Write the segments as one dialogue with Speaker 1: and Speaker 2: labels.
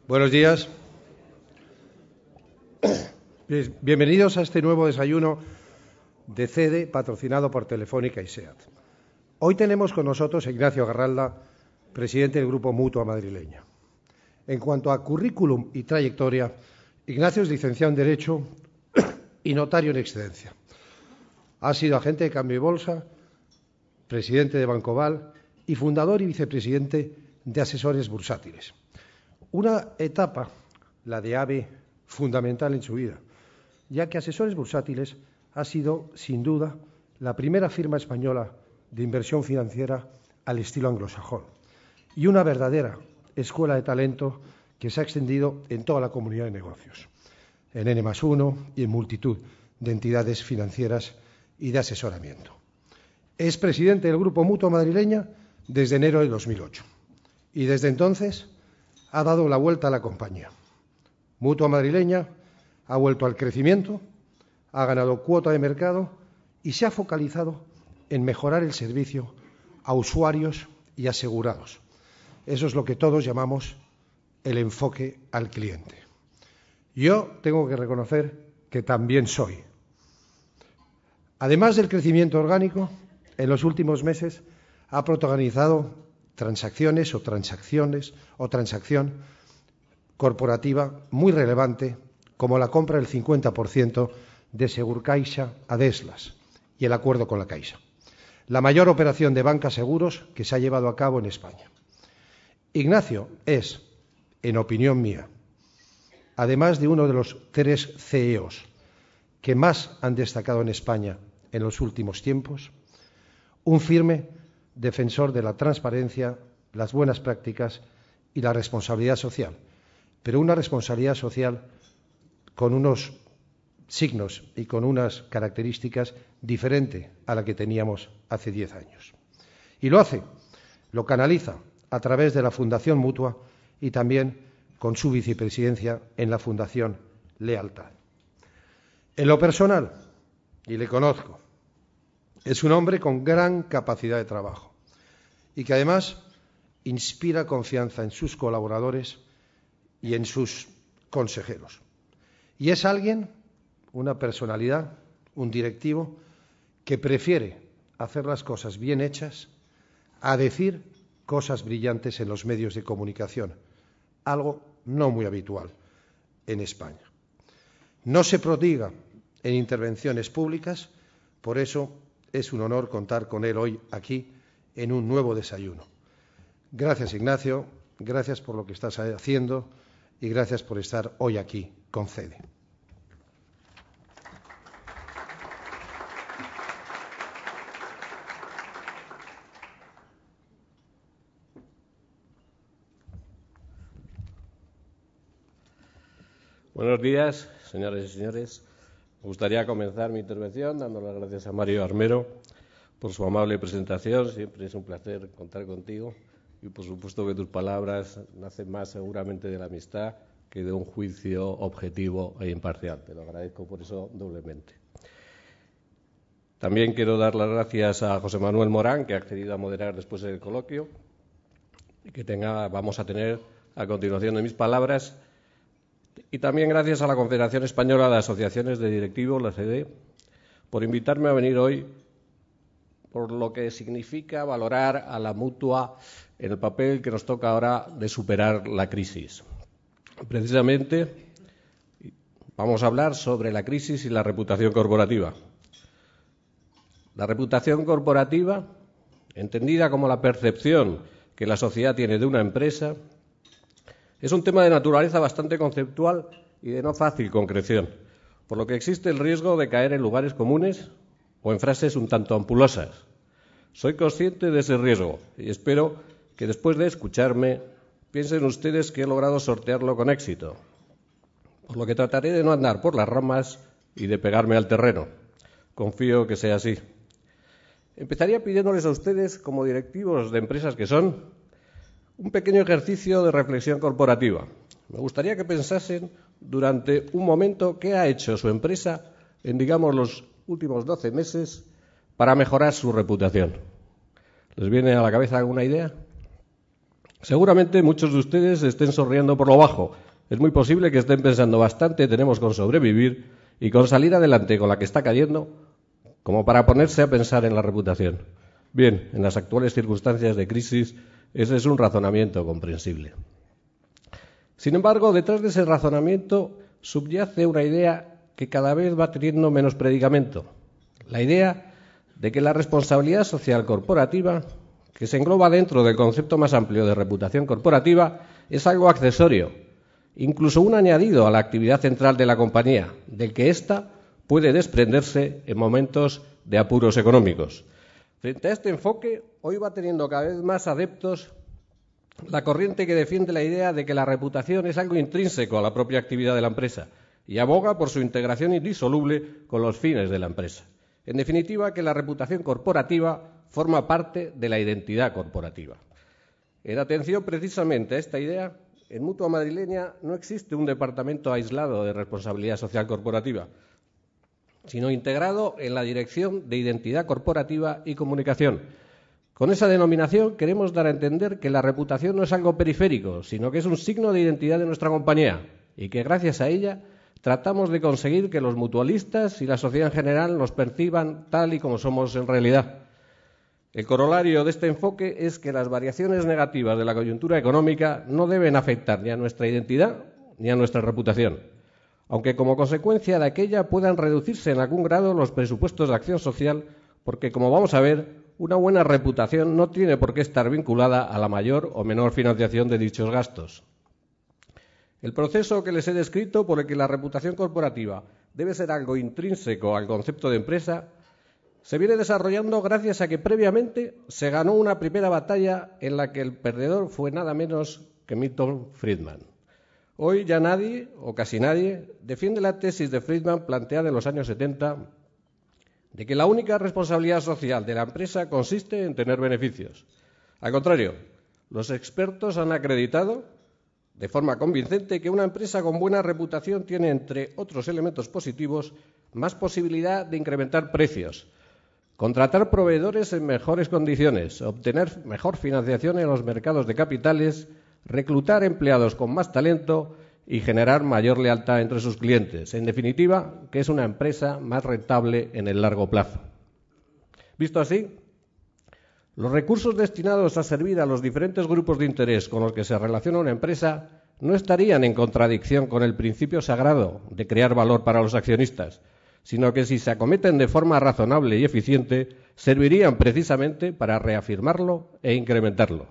Speaker 1: Buenos días. Bienvenidos a este nuevo desayuno de CEDE, patrocinado por Telefónica y SEAT. Hoy tenemos con nosotros a Ignacio Garralda, presidente del Grupo Mutua madrileño. En cuanto a currículum y trayectoria, Ignacio es licenciado en Derecho y notario en excedencia. Ha sido agente de cambio y bolsa, presidente de Bancoval y fundador y vicepresidente de Asesores Bursátiles. Una etapa, la de AVE, fundamental en su vida, ya que Asesores Bursátiles ha sido, sin duda, la primera firma española de inversión financiera al estilo anglosajón y una verdadera escuela de talento que se ha extendido en toda la comunidad de negocios, en N+1 y en multitud de entidades financieras y de asesoramiento. Es presidente del Grupo Mutua madrileña desde enero de 2008 y desde entonces ha dado la vuelta a la compañía. Mutua madrileña ha vuelto al crecimiento, ha ganado cuota de mercado y se ha focalizado en mejorar el servicio a usuarios y asegurados. Eso es lo que todos llamamos el enfoque al cliente. Yo tengo que reconocer que también soy. Además del crecimiento orgánico, en los últimos meses ha protagonizado transacción corporativa muy relevante, como la compra del 50% de Segurcaixa a Deslas y el acuerdo con la Caixa, la mayor operación de banca seguros que se ha llevado a cabo en España. Ignacio es, en opinión mía, además de uno de los 3 CEOs que más han destacado en España en los últimos tiempos, un firme defensor de la transparencia, las buenas prácticas y la responsabilidad social, pero una responsabilidad social con unos signos y con unas características diferentes a la que teníamos hace 10 años. Y lo canaliza a través de la Fundación Mutua y también con su vicepresidencia en la Fundación Lealtad. En lo personal, y le conozco, es un hombre con gran capacidad de trabajo y que además inspira confianza en sus colaboradores y en sus consejeros. Y es alguien, una personalidad, un directivo, que prefiere hacer las cosas bien hechas a decir cosas brillantes en los medios de comunicación, algo no muy habitual en España. No se prodiga en intervenciones públicas, por eso es un honor contar con él hoy aquí en un nuevo desayuno. Gracias, Ignacio, gracias por lo que estás haciendo y gracias por estar hoy aquí con CEDE.
Speaker 2: Buenos días, señoras y señores. Me gustaría comenzar mi intervención dando las gracias a Mario Armero por su amable presentación. Siempre es un placer contar contigo y, por supuesto, que tus palabras nacen más seguramente de la amistad que de un juicio objetivo e imparcial. Te lo agradezco por eso doblemente. También quiero dar las gracias a José Manuel Morán, que ha accedido a moderar después del coloquio y que vamos a tener a continuación de mis palabras. Y también gracias a la Confederación Española de Asociaciones de Directivos, la CEDE, por invitarme a venir hoy, por lo que significa valorar a la Mutua en el papel que nos toca ahora de superar la crisis. Precisamente vamos a hablar sobre la crisis y la reputación corporativa. La reputación corporativa, entendida como la percepción que la sociedad tiene de una empresa, es un tema de naturaleza bastante conceptual y de no fácil concreción, por lo que existe el riesgo de caer en lugares comunes o en frases un tanto ampulosas. Soy consciente de ese riesgo y espero que después de escucharme piensen ustedes que he logrado sortearlo con éxito, por lo que trataré de no andar por las ramas y de pegarme al terreno. Confío que sea así. Empezaría pidiéndoles a ustedes, como directivos de empresas que son, un pequeño ejercicio de reflexión corporativa. Me gustaría que pensasen durante un momento qué ha hecho su empresa en, digamos, los últimos 12 meses para mejorar su reputación. ¿Les viene a la cabeza alguna idea? Seguramente muchos de ustedes estén sonriendo por lo bajo. Es muy posible que estén pensando bastante tenemos con sobrevivir y con salir adelante con la que está cayendo, como para ponerse a pensar en la reputación. Bien, en las actuales circunstancias de crisis, ese es un razonamiento comprensible. Sin embargo, detrás de ese razonamiento subyace una idea que cada vez va teniendo menos predicamento. La idea de que la responsabilidad social corporativa, que se engloba dentro del concepto más amplio de reputación corporativa, es algo accesorio, incluso un añadido a la actividad central de la compañía, del que ésta puede desprenderse en momentos de apuros económicos. Frente a este enfoque, hoy va teniendo cada vez más adeptos la corriente que defiende la idea de que la reputación es algo intrínseco a la propia actividad de la empresa y aboga por su integración indisoluble con los fines de la empresa. En definitiva, que la reputación corporativa forma parte de la identidad corporativa. En atención precisamente a esta idea, en Mutua Madrileña no existe un departamento aislado de responsabilidad social corporativa, sino integrado en la Dirección de Identidad Corporativa y Comunicación. Con esa denominación queremos dar a entender que la reputación no es algo periférico, sino que es un signo de identidad de nuestra compañía y que gracias a ella tratamos de conseguir que los mutualistas y la sociedad en general nos perciban tal y como somos en realidad. El corolario de este enfoque es que las variaciones negativas de la coyuntura económica no deben afectar ni a nuestra identidad ni a nuestra reputación, aunque como consecuencia de aquella puedan reducirse en algún grado los presupuestos de acción social, porque, como vamos a ver, una buena reputación no tiene por qué estar vinculada a la mayor o menor financiación de dichos gastos. El proceso que les he descrito, por el que la reputación corporativa debe ser algo intrínseco al concepto de empresa, se viene desarrollando gracias a que previamente se ganó una primera batalla en la que el perdedor fue nada menos que Milton Friedman. Hoy ya nadie, o casi nadie, defiende la tesis de Friedman planteada en los años 70 de que la única responsabilidad social de la empresa consiste en tener beneficios. Al contrario, los expertos han acreditado de forma convincente que una empresa con buena reputación tiene, entre otros elementos positivos, más posibilidad de incrementar precios, contratar proveedores en mejores condiciones, obtener mejor financiación en los mercados de capitales, reclutar empleados con más talento y generar mayor lealtad entre sus clientes. En definitiva, que es una empresa más rentable en el largo plazo. Visto así, los recursos destinados a servir a los diferentes grupos de interés con los que se relaciona una empresa no estarían en contradicción con el principio sagrado de crear valor para los accionistas, sino que si se acometen de forma razonable y eficiente, servirían precisamente para reafirmarlo e incrementarlo.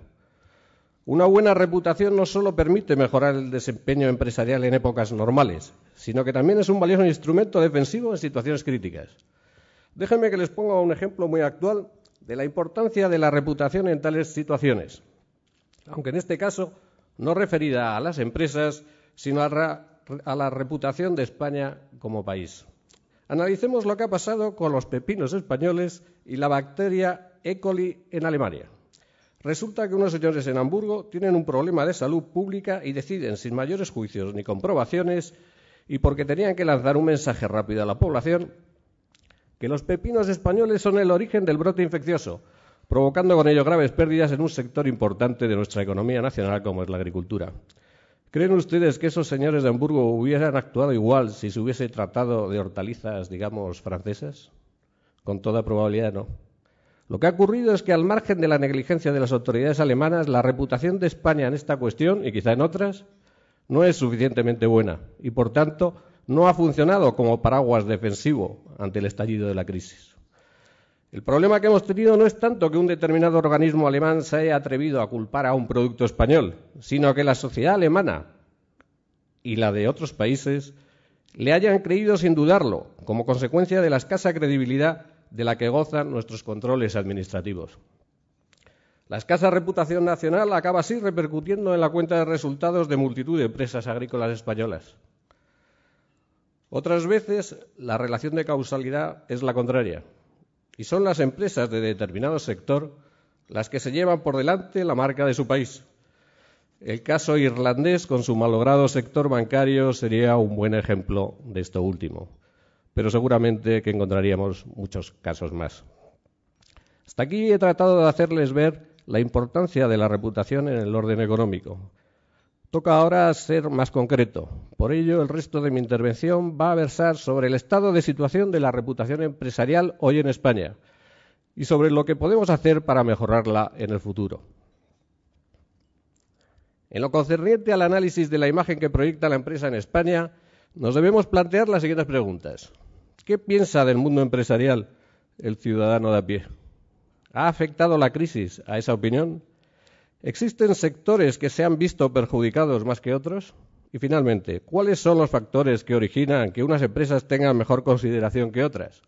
Speaker 2: Una buena reputación no solo permite mejorar el desempeño empresarial en épocas normales, sino que también es un valioso instrumento defensivo en situaciones críticas. Déjenme que les ponga un ejemplo muy actual de la importancia de la reputación en tales situaciones, aunque en este caso no referida a las empresas, sino a la reputación de España como país. Analicemos lo que ha pasado con los pepinos españoles y la bacteria E. coli en Alemania. Resulta que unos señores en Hamburgo tienen un problema de salud pública y deciden, sin mayores juicios ni comprobaciones, y porque tenían que lanzar un mensaje rápido a la población, que los pepinos españoles son el origen del brote infeccioso, provocando con ello graves pérdidas en un sector importante de nuestra economía nacional como es la agricultura. ¿Creen ustedes que esos señores de Hamburgo hubieran actuado igual si se hubiese tratado de hortalizas, digamos, francesas? Con toda probabilidad no. Lo que ha ocurrido es que, al margen de la negligencia de las autoridades alemanas, la reputación de España en esta cuestión, y quizá en otras, no es suficientemente buena y, por tanto, no ha funcionado como paraguas defensivo ante el estallido de la crisis. El problema que hemos tenido no es tanto que un determinado organismo alemán se haya atrevido a culpar a un producto español, sino que la sociedad alemana y la de otros países le hayan creído sin dudarlo, como consecuencia de la escasa credibilidad de la que gozan nuestros controles administrativos. La escasa reputación nacional acaba así repercutiendo en la cuenta de resultados de multitud de empresas agrícolas españolas. Otras veces, la relación de causalidad es la contraria, y son las empresas de determinado sector las que se llevan por delante la marca de su país. El caso irlandés, con su malogrado sector bancario, sería un buen ejemplo de esto último, pero seguramente que encontraríamos muchos casos más. Hasta aquí he tratado de hacerles ver la importancia de la reputación en el orden económico. Toca ahora ser más concreto. Por ello, el resto de mi intervención va a versar sobre el estado de situación de la reputación empresarial hoy en España y sobre lo que podemos hacer para mejorarla en el futuro. En lo concerniente al análisis de la imagen que proyecta la empresa en España, nos debemos plantear las siguientes preguntas. ¿Qué piensa del mundo empresarial el ciudadano de a pie? ¿Ha afectado la crisis a esa opinión? ¿Existen sectores que se han visto perjudicados más que otros? Y finalmente, ¿cuáles son los factores que originan que unas empresas tengan mejor consideración que otras?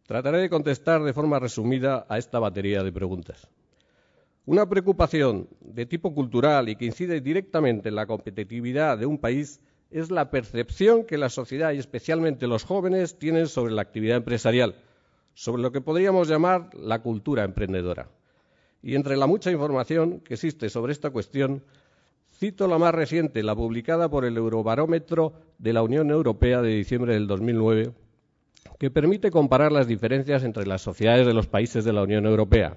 Speaker 2: Trataré de contestar de forma resumida a esta batería de preguntas. Una preocupación de tipo cultural y que incide directamente en la competitividad de un país es la percepción que la sociedad y especialmente los jóvenes tienen sobre la actividad empresarial, sobre lo que podríamos llamar la cultura emprendedora. Y entre la mucha información que existe sobre esta cuestión, cito la más reciente, la publicada por el Eurobarómetro de la Unión Europea de diciembre del 2009, que permite comparar las diferencias entre las sociedades de los países de la Unión Europea.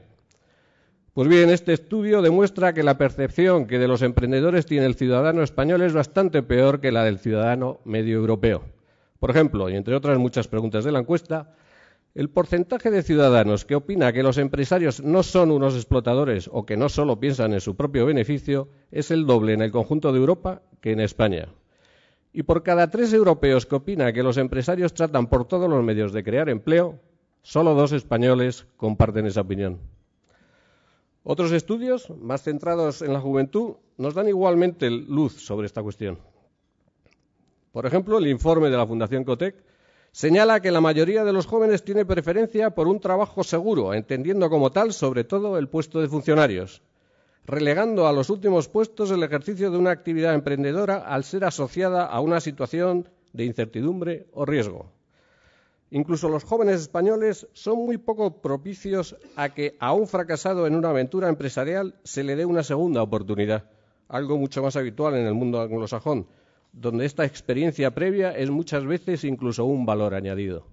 Speaker 2: Pues bien, este estudio demuestra que la percepción que de los emprendedores tiene el ciudadano español es bastante peor que la del ciudadano medio europeo. Por ejemplo, y entre otras muchas preguntas de la encuesta, el porcentaje de ciudadanos que opina que los empresarios no son unos explotadores o que no solo piensan en su propio beneficio es el doble en el conjunto de Europa que en España. Y por cada 3 europeos que opina que los empresarios tratan por todos los medios de crear empleo, solo 2 españoles comparten esa opinión. Otros estudios, más centrados en la juventud, nos dan igualmente luz sobre esta cuestión. Por ejemplo, el informe de la Fundación Cotec señala que la mayoría de los jóvenes tiene preferencia por un trabajo seguro, entendiendo como tal, sobre todo, el puesto de funcionarios, relegando a los últimos puestos el ejercicio de una actividad emprendedora al ser asociada a una situación de incertidumbre o riesgo. Incluso los jóvenes españoles son muy poco propicios a que a un fracasado en una aventura empresarial se le dé una segunda oportunidad, algo mucho más habitual en el mundo anglosajón, donde esta experiencia previa es muchas veces incluso un valor añadido.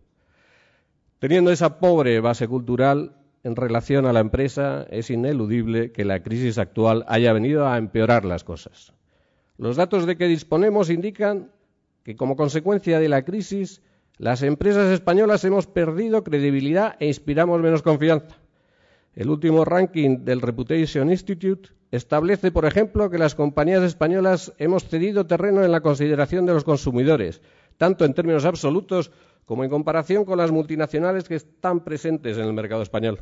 Speaker 2: Teniendo esa pobre base cultural en relación a la empresa, es ineludible que la crisis actual haya venido a empeorar las cosas. Los datos de que disponemos indican que, como consecuencia de la crisis, las empresas españolas hemos perdido credibilidad e inspiramos menos confianza. El último ranking del Reputation Institute establece, por ejemplo, que las compañías españolas hemos cedido terreno en la consideración de los consumidores, tanto en términos absolutos como en comparación con las multinacionales que están presentes en el mercado español.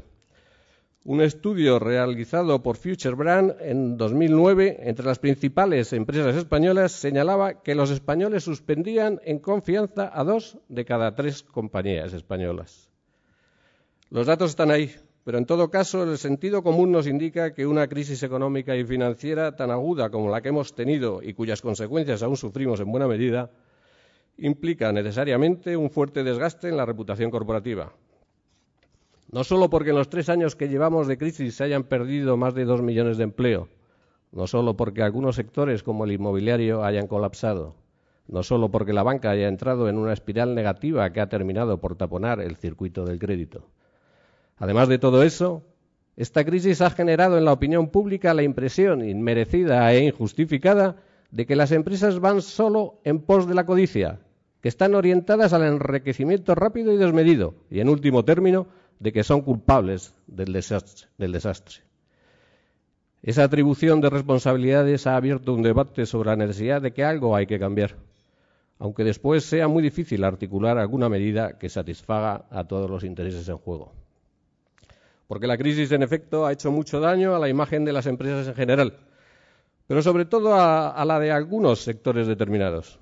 Speaker 2: Un estudio realizado por Future Brand en 2009 entre las principales empresas españolas señalaba que los españoles suspendían en confianza a 2 de cada 3 compañías españolas. Los datos están ahí, pero en todo caso el sentido común nos indica que una crisis económica y financiera tan aguda como la que hemos tenido y cuyas consecuencias aún sufrimos en buena medida, implica necesariamente un fuerte desgaste en la reputación corporativa. No solo porque en los 3 años que llevamos de crisis se hayan perdido más de 2 millones de empleo, no solo porque algunos sectores como el inmobiliario hayan colapsado, no solo porque la banca haya entrado en una espiral negativa que ha terminado por taponar el circuito del crédito. Además de todo eso, esta crisis ha generado en la opinión pública la impresión inmerecida e injustificada de que las empresas van solo en pos de la codicia, que están orientadas al enriquecimiento rápido y desmedido, y en último término, de que son culpables del desastre. Esa atribución de responsabilidades ha abierto un debate sobre la necesidad de que algo hay que cambiar, aunque después sea muy difícil articular alguna medida que satisfaga a todos los intereses en juego. Porque la crisis, en efecto, ha hecho mucho daño a la imagen de las empresas en general, pero sobre todo a la de algunos sectores determinados.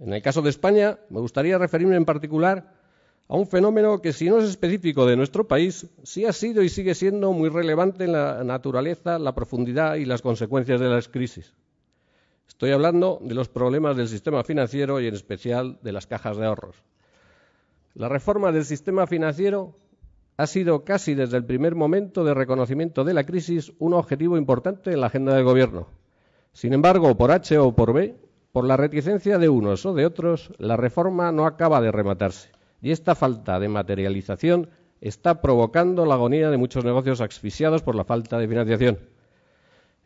Speaker 2: En el caso de España, me gustaría referirme en particular a un fenómeno que, si no es específico de nuestro país, sí ha sido y sigue siendo muy relevante en la naturaleza, la profundidad y las consecuencias de las crisis. Estoy hablando de los problemas del sistema financiero y en especial de las cajas de ahorros. La reforma del sistema financiero ha sido casi desde el primer momento de reconocimiento de la crisis un objetivo importante en la agenda del Gobierno. Sin embargo, por H o por B, por la reticencia de unos o de otros, la reforma no acaba de rematarse. Y esta falta de materialización está provocando la agonía de muchos negocios asfixiados por la falta de financiación.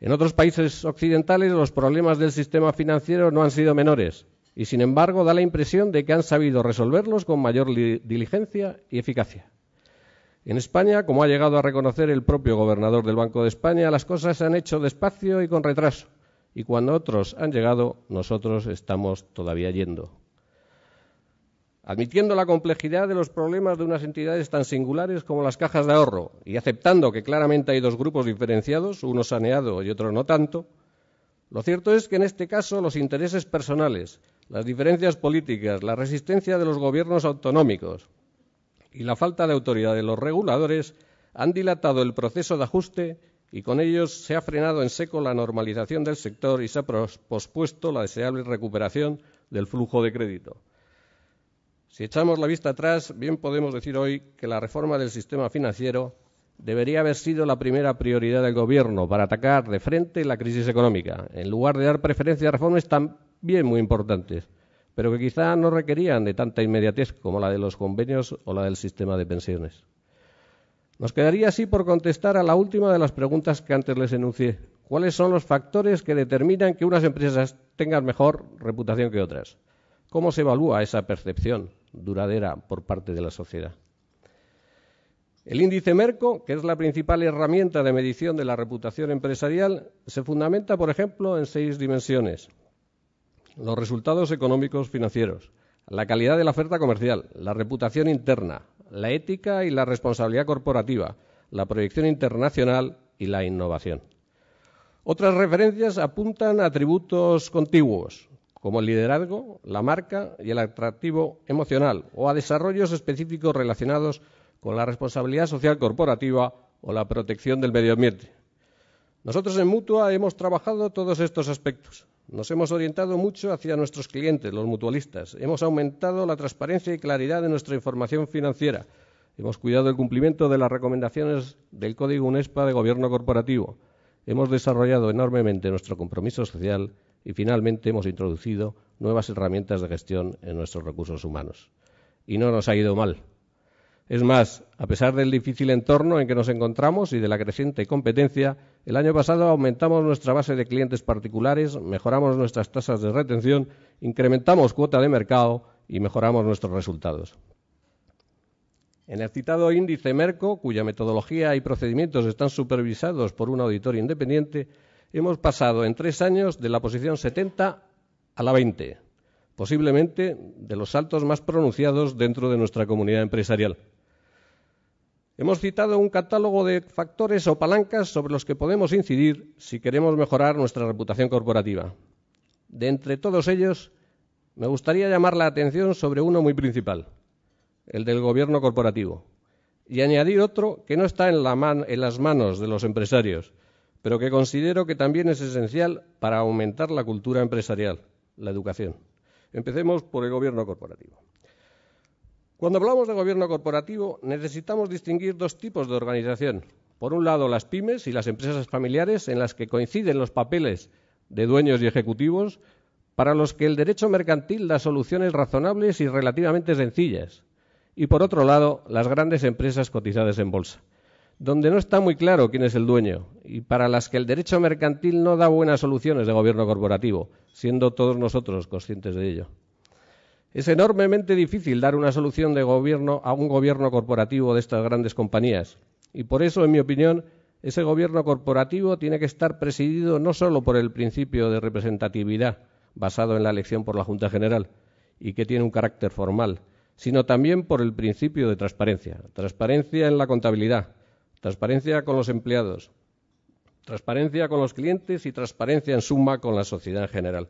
Speaker 2: En otros países occidentales los problemas del sistema financiero no han sido menores y, sin embargo, da la impresión de que han sabido resolverlos con mayor diligencia y eficacia. En España, como ha llegado a reconocer el propio gobernador del Banco de España, las cosas se han hecho despacio y con retraso, y cuando otros han llegado, nosotros estamos todavía yendo. Admitiendo la complejidad de los problemas de unas entidades tan singulares como las cajas de ahorro y aceptando que claramente hay dos grupos diferenciados, uno saneado y otro no tanto, lo cierto es que en este caso los intereses personales, las diferencias políticas, la resistencia de los gobiernos autonómicos y la falta de autoridad de los reguladores han dilatado el proceso de ajuste y con ellos se ha frenado en seco la normalización del sector y se ha pospuesto la deseable recuperación del flujo de crédito. Si echamos la vista atrás, bien podemos decir hoy que la reforma del sistema financiero debería haber sido la primera prioridad del Gobierno para atacar de frente la crisis económica, en lugar de dar preferencia a reformas también muy importantes, pero que quizá no requerían de tanta inmediatez como la de los convenios o la del sistema de pensiones. Nos quedaría así por contestar a la última de las preguntas que antes les enuncié. ¿Cuáles son los factores que determinan que unas empresas tengan mejor reputación que otras? ¿Cómo se evalúa esa percepción duradera por parte de la sociedad? El índice Merco, que es la principal herramienta de medición de la reputación empresarial, se fundamenta, por ejemplo, en 6 dimensiones: los resultados económicos financieros, la calidad de la oferta comercial, la reputación interna, la ética y la responsabilidad corporativa, la proyección internacional y la innovación. Otras referencias apuntan a atributos contiguos, como el liderazgo, la marca y el atractivo emocional, o a desarrollos específicos relacionados con la responsabilidad social corporativa o la protección del medio ambiente. Nosotros en Mutua hemos trabajado todos estos aspectos. Nos hemos orientado mucho hacia nuestros clientes, los mutualistas. Hemos aumentado la transparencia y claridad de nuestra información financiera. Hemos cuidado el cumplimiento de las recomendaciones del Código UNESPA de Gobierno Corporativo. Hemos desarrollado enormemente nuestro compromiso social y, finalmente, hemos introducido nuevas herramientas de gestión en nuestros recursos humanos. Y no nos ha ido mal. Es más, a pesar del difícil entorno en que nos encontramos y de la creciente competencia, el año pasado aumentamos nuestra base de clientes particulares, mejoramos nuestras tasas de retención, incrementamos cuota de mercado y mejoramos nuestros resultados. En el citado índice Merco, cuya metodología y procedimientos están supervisados por un auditor independiente, hemos pasado en 3 años de la posición 70 a la 20, posiblemente de los saltos más pronunciados dentro de nuestra comunidad empresarial. Hemos citado un catálogo de factores o palancas sobre los que podemos incidir si queremos mejorar nuestra reputación corporativa. De entre todos ellos, me gustaría llamar la atención sobre uno muy principal, el del gobierno corporativo, y añadir otro que no está en las manos de los empresarios, pero que considero que también es esencial para aumentar la cultura empresarial, la educación. Empecemos por el gobierno corporativo. Cuando hablamos de gobierno corporativo, necesitamos distinguir 2 tipos de organización. Por un lado, las pymes y las empresas familiares, en las que coinciden los papeles de dueños y ejecutivos, para los que el derecho mercantil da soluciones razonables y relativamente sencillas. Y por otro lado, las grandes empresas cotizadas en bolsa, donde no está muy claro quién es el dueño y para las que el derecho mercantil no da buenas soluciones de gobierno corporativo, siendo todos nosotros conscientes de ello. Es enormemente difícil dar una solución de gobierno a un gobierno corporativo de estas grandes compañías y por eso, en mi opinión, ese gobierno corporativo tiene que estar presidido no solo por el principio de representatividad basado en la elección por la Junta General y que tiene un carácter formal, sino también por el principio de transparencia. Transparencia en la contabilidad, transparencia con los empleados, transparencia con los clientes y transparencia, en suma, con la sociedad en general.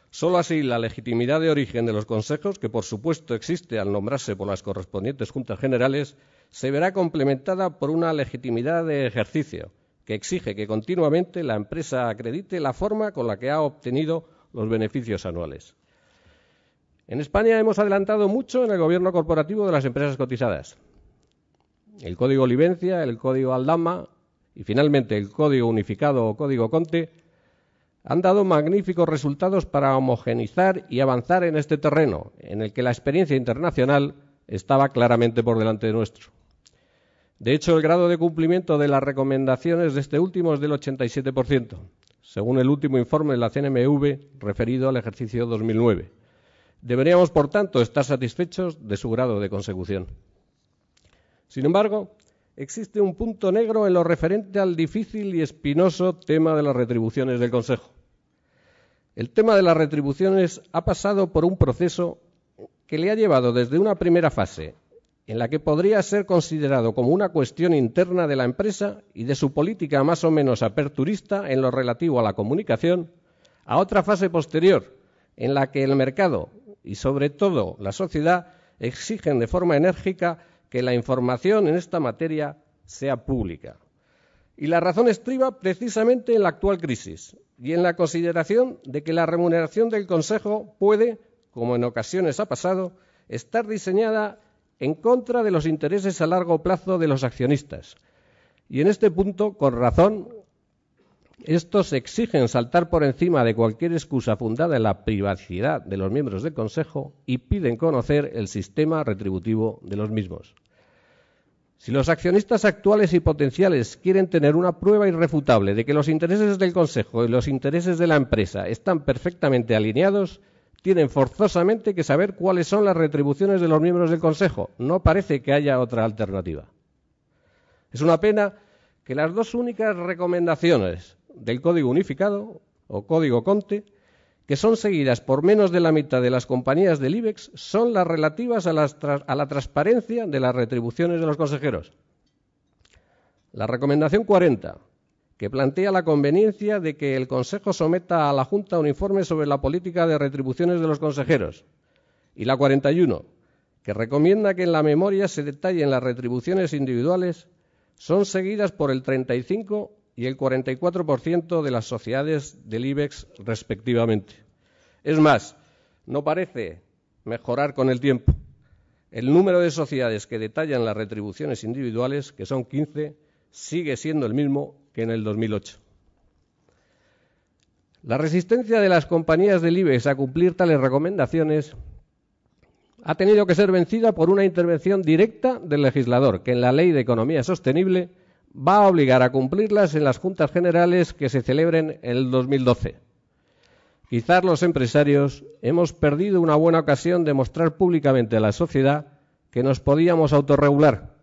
Speaker 2: Solo así la legitimidad de origen de los consejos, que por supuesto existe al nombrarse por las correspondientes juntas generales, se verá complementada por una legitimidad de ejercicio, que exige que continuamente la empresa acredite la forma con la que ha obtenido los beneficios anuales. En España hemos adelantado mucho en el gobierno corporativo de las empresas cotizadas. El Código Livencia, el Código Aldama y finalmente el Código Unificado o Código Conte han dado magníficos resultados para homogeneizar y avanzar en este terreno, en el que la experiencia internacional estaba claramente por delante de nuestro. De hecho, el grado de cumplimiento de las recomendaciones de este último es del 87%, según el último informe de la CNMV referido al ejercicio 2009. Deberíamos, por tanto, estar satisfechos de su grado de consecución. Sin embargo, existe un punto negro en lo referente al difícil y espinoso tema de las retribuciones del Consejo. El tema de las retribuciones ha pasado por un proceso que le ha llevado desde una primera fase, en la que podría ser considerado como una cuestión interna de la empresa y de su política más o menos aperturista en lo relativo a la comunicación, a otra fase posterior, en la que el mercado y sobre todo la sociedad exigen de forma enérgica que la información en esta materia sea pública. Y la razón estriba precisamente en la actual crisis y en la consideración de que la remuneración del Consejo puede, como en ocasiones ha pasado, estar diseñada en contra de los intereses a largo plazo de los accionistas. Y en este punto, con razón, estos exigen saltar por encima de cualquier excusa fundada en la privacidad de los miembros del Consejo y piden conocer el sistema retributivo de los mismos. Si los accionistas actuales y potenciales quieren tener una prueba irrefutable de que los intereses del Consejo y los intereses de la empresa están perfectamente alineados, tienen forzosamente que saber cuáles son las retribuciones de los miembros del Consejo. No parece que haya otra alternativa. Es una pena que las dos únicas recomendaciones del Código Unificado, o Código Conte, que son seguidas por menos de la mitad de las compañías del IBEX, son las relativas a la transparencia de las retribuciones de los consejeros. La recomendación 40, que plantea la conveniencia de que el Consejo someta a la Junta un informe sobre la política de retribuciones de los consejeros. Y la 41, que recomienda que en la memoria se detallen las retribuciones individuales, son seguidas por el 35% y el 44% de las sociedades del IBEX respectivamente. Es más, no parece mejorar con el tiempo. El número de sociedades que detallan las retribuciones individuales, que son 15, sigue siendo el mismo que en el 2008. La resistencia de las compañías del IBEX a cumplir tales recomendaciones ha tenido que ser vencida por una intervención directa del legislador, que en la Ley de Economía Sostenible va a obligar a cumplirlas en las Juntas Generales que se celebren en el 2012. Quizás los empresarios hemos perdido una buena ocasión de mostrar públicamente a la sociedad que nos podíamos autorregular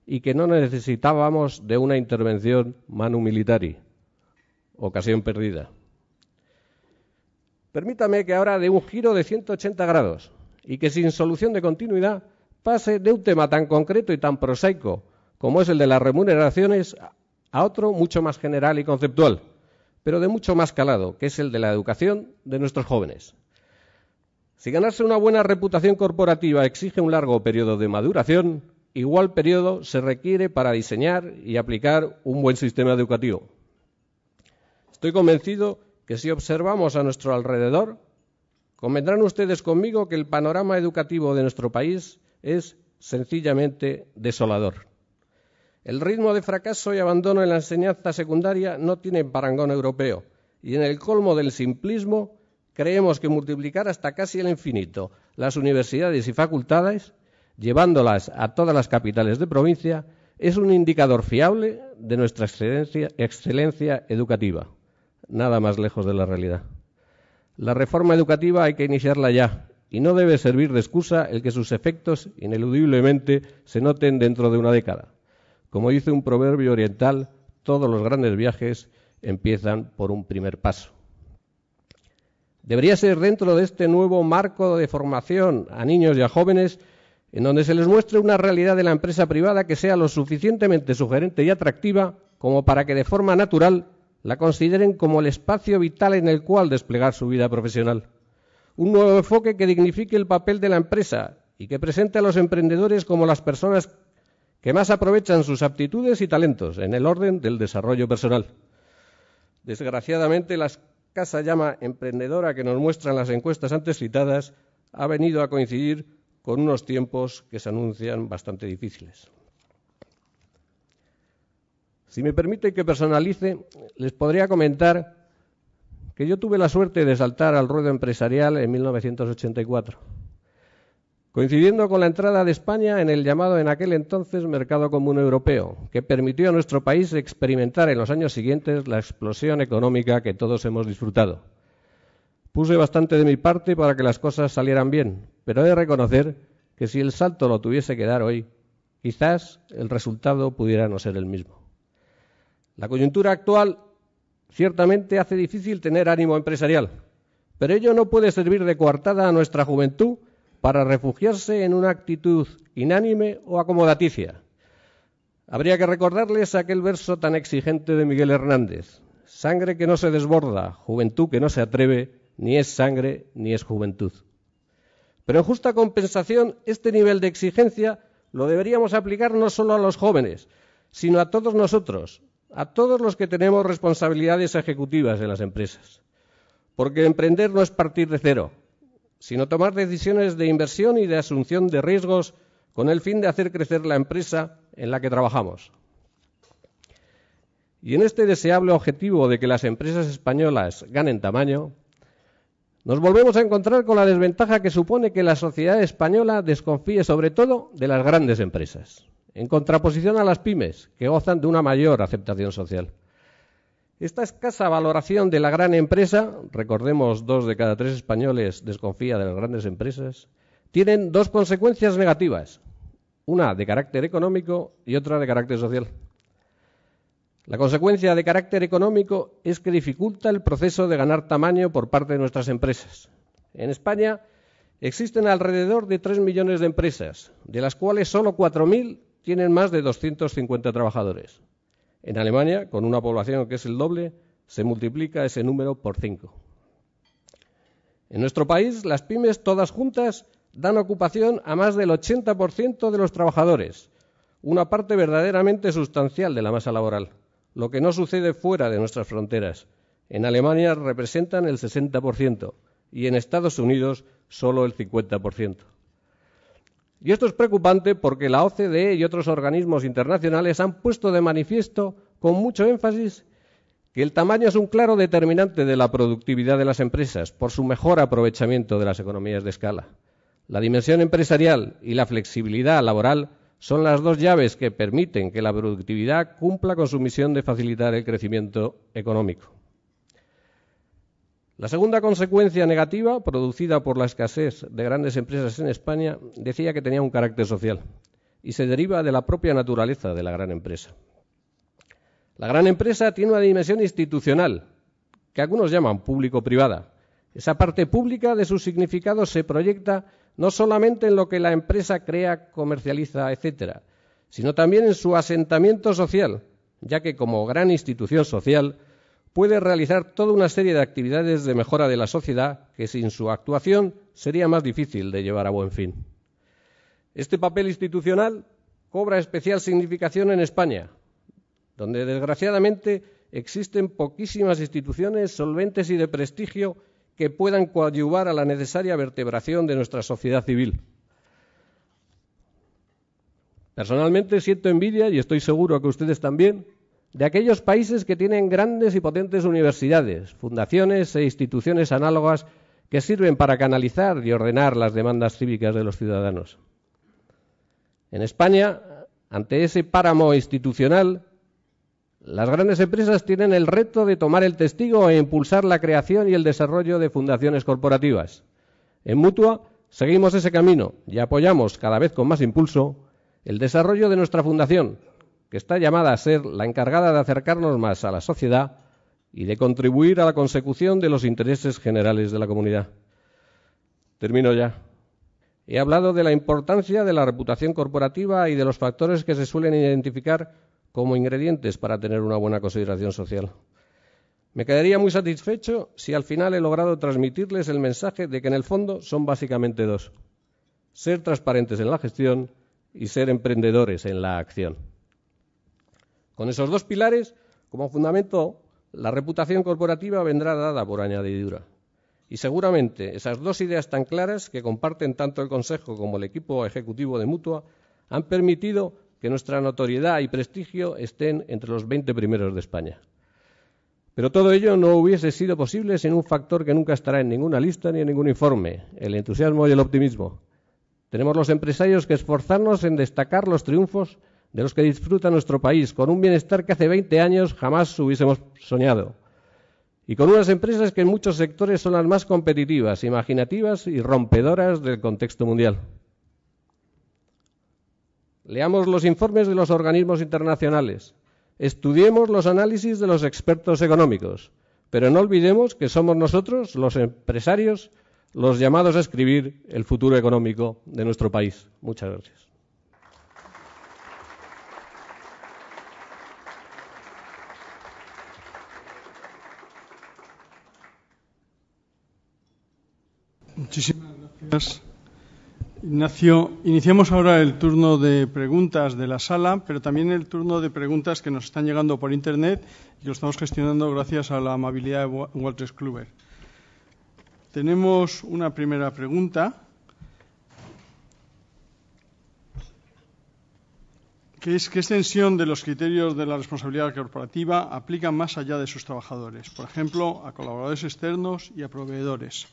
Speaker 2: y que no necesitábamos de una intervención manu militari. Ocasión perdida. Permítame que ahora dé un giro de 180 grados y que sin solución de continuidad pase de un tema tan concreto y tan prosaico como es el de las remuneraciones, a otro mucho más general y conceptual, pero de mucho más calado, que es el de la educación de nuestros jóvenes. Si ganarse una buena reputación corporativa exige un largo periodo de maduración, igual periodo se requiere para diseñar y aplicar un buen sistema educativo. Estoy convencido que si observamos a nuestro alrededor, convendrán ustedes conmigo que el panorama educativo de nuestro país es sencillamente desolador. El ritmo de fracaso y abandono en la enseñanza secundaria no tiene parangón europeo y en el colmo del simplismo creemos que multiplicar hasta casi el infinito las universidades y facultades, llevándolas a todas las capitales de provincia, es un indicador fiable de nuestra excelencia educativa. Nada más lejos de la realidad. La reforma educativa hay que iniciarla ya y no debe servir de excusa el que sus efectos ineludiblemente se noten dentro de una década. Como dice un proverbio oriental, todos los grandes viajes empiezan por un primer paso. Debería ser dentro de este nuevo marco de formación a niños y a jóvenes en donde se les muestre una realidad de la empresa privada que sea lo suficientemente sugerente y atractiva como para que de forma natural la consideren como el espacio vital en el cual desplegar su vida profesional. Un nuevo enfoque que dignifique el papel de la empresa y que presente a los emprendedores como las personas que más aprovechan sus aptitudes y talentos en el orden del desarrollo personal. Desgraciadamente, la escasa llama emprendedora que nos muestran las encuestas antes citadas ha venido a coincidir con unos tiempos que se anuncian bastante difíciles. Si me permite que personalice, les podría comentar que yo tuve la suerte de saltar al ruedo empresarial en 1984. coincidiendo con la entrada de España en el llamado en aquel entonces Mercado Común Europeo, que permitió a nuestro país experimentar en los años siguientes la explosión económica que todos hemos disfrutado. Puse bastante de mi parte para que las cosas salieran bien, pero he de reconocer que si el salto lo tuviese que dar hoy, quizás el resultado pudiera no ser el mismo. La coyuntura actual ciertamente hace difícil tener ánimo empresarial, pero ello no puede servir de coartada a nuestra juventud para refugiarse en una actitud inánime o acomodaticia. Habría que recordarles aquel verso tan exigente de Miguel Hernández: sangre que no se desborda, juventud que no se atreve, ni es sangre ni es juventud. Pero en justa compensación, este nivel de exigencia lo deberíamos aplicar no solo a los jóvenes, sino a todos nosotros, a todos los que tenemos responsabilidades ejecutivas en las empresas. Porque emprender no es partir de cero, sino tomar decisiones de inversión y de asunción de riesgos con el fin de hacer crecer la empresa en la que trabajamos. Y en este deseable objetivo de que las empresas españolas ganen tamaño, nos volvemos a encontrar con la desventaja que supone que la sociedad española desconfíe sobre todo de las grandes empresas, en contraposición a las pymes, que gozan de una mayor aceptación social. Esta escasa valoración de la gran empresa, recordemos 2 de cada 3 españoles desconfía de las grandes empresas, tienen 2 consecuencias negativas, una de carácter económico y otra de carácter social. La consecuencia de carácter económico es que dificulta el proceso de ganar tamaño por parte de nuestras empresas. En España existen alrededor de 3 millones de empresas, de las cuales solo 4.000 tienen más de 250 trabajadores. En Alemania, con una población que es el doble, se multiplica ese número por 5. En nuestro país, las pymes todas juntas dan ocupación a más del 80% de los trabajadores, una parte verdaderamente sustancial de la masa laboral, lo que no sucede fuera de nuestras fronteras. En Alemania representan el 60% y en Estados Unidos solo el 50%. Y esto es preocupante porque la OCDE y otros organismos internacionales han puesto de manifiesto con mucho énfasis que el tamaño es un claro determinante de la productividad de las empresas por su mejor aprovechamiento de las economías de escala. La dimensión empresarial y la flexibilidad laboral son las 2 llaves que permiten que la productividad cumpla con su misión de facilitar el crecimiento económico. La segunda consecuencia negativa, producida por la escasez de grandes empresas en España, decía que tenía un carácter social y se deriva de la propia naturaleza de la gran empresa. La gran empresa tiene una dimensión institucional, que algunos llaman público-privada. Esa parte pública de su significado se proyecta no solamente en lo que la empresa crea, comercializa, etcétera, sino también en su asentamiento social, ya que como gran institución social puede realizar toda una serie de actividades de mejora de la sociedad que sin su actuación sería más difícil de llevar a buen fin. Este papel institucional cobra especial significación en España, donde desgraciadamente existen poquísimas instituciones solventes y de prestigio que puedan coadyuvar a la necesaria vertebración de nuestra sociedad civil. Personalmente siento envidia, y estoy seguro que ustedes también, de aquellos países que tienen grandes y potentes universidades, fundaciones e instituciones análogas que sirven para canalizar y ordenar las demandas cívicas de los ciudadanos. En España, ante ese páramo institucional, las grandes empresas tienen el reto de tomar el testigo e impulsar la creación y el desarrollo de fundaciones corporativas. En Mutua seguimos ese camino y apoyamos cada vez con más impulso el desarrollo de nuestra fundación, que está llamada a ser la encargada de acercarnos más a la sociedad y de contribuir a la consecución de los intereses generales de la comunidad. Termino ya. He hablado de la importancia de la reputación corporativa y de los factores que se suelen identificar como ingredientes para tener una buena consideración social. Me quedaría muy satisfecho si al final he logrado transmitirles el mensaje de que en el fondo son básicamente 2: ser transparentes en la gestión y ser emprendedores en la acción. Con esos 2 pilares, como fundamento, la reputación corporativa vendrá dada por añadidura. Y seguramente esas 2 ideas tan claras que comparten tanto el Consejo como el equipo ejecutivo de Mutua han permitido que nuestra notoriedad y prestigio estén entre los 20 primeros de España. Pero todo ello no hubiese sido posible sin un factor que nunca estará en ninguna lista ni en ningún informe: el entusiasmo y el optimismo. Tenemos los empresarios que esforzarnos en destacar los triunfos de los que disfruta nuestro país, con un bienestar que hace 20 años jamás hubiésemos soñado. Y con unas empresas que en muchos sectores son las más competitivas, imaginativas y rompedoras del contexto mundial. Leamos los informes de los organismos internacionales, estudiemos los análisis de los expertos económicos, pero no olvidemos que somos nosotros, los empresarios, los llamados a escribir el futuro económico de nuestro país. Muchas gracias.
Speaker 3: Muchísimas gracias, Ignacio. Iniciamos ahora el turno de preguntas de la sala, pero también el turno de preguntas que nos están llegando por Internet y que lo estamos gestionando gracias a la amabilidad de Walter Kluber. Tenemos una primera pregunta, que es ¿qué extensión de los criterios de la responsabilidad corporativa aplican más allá de sus trabajadores? Por ejemplo, a colaboradores externos y a proveedores.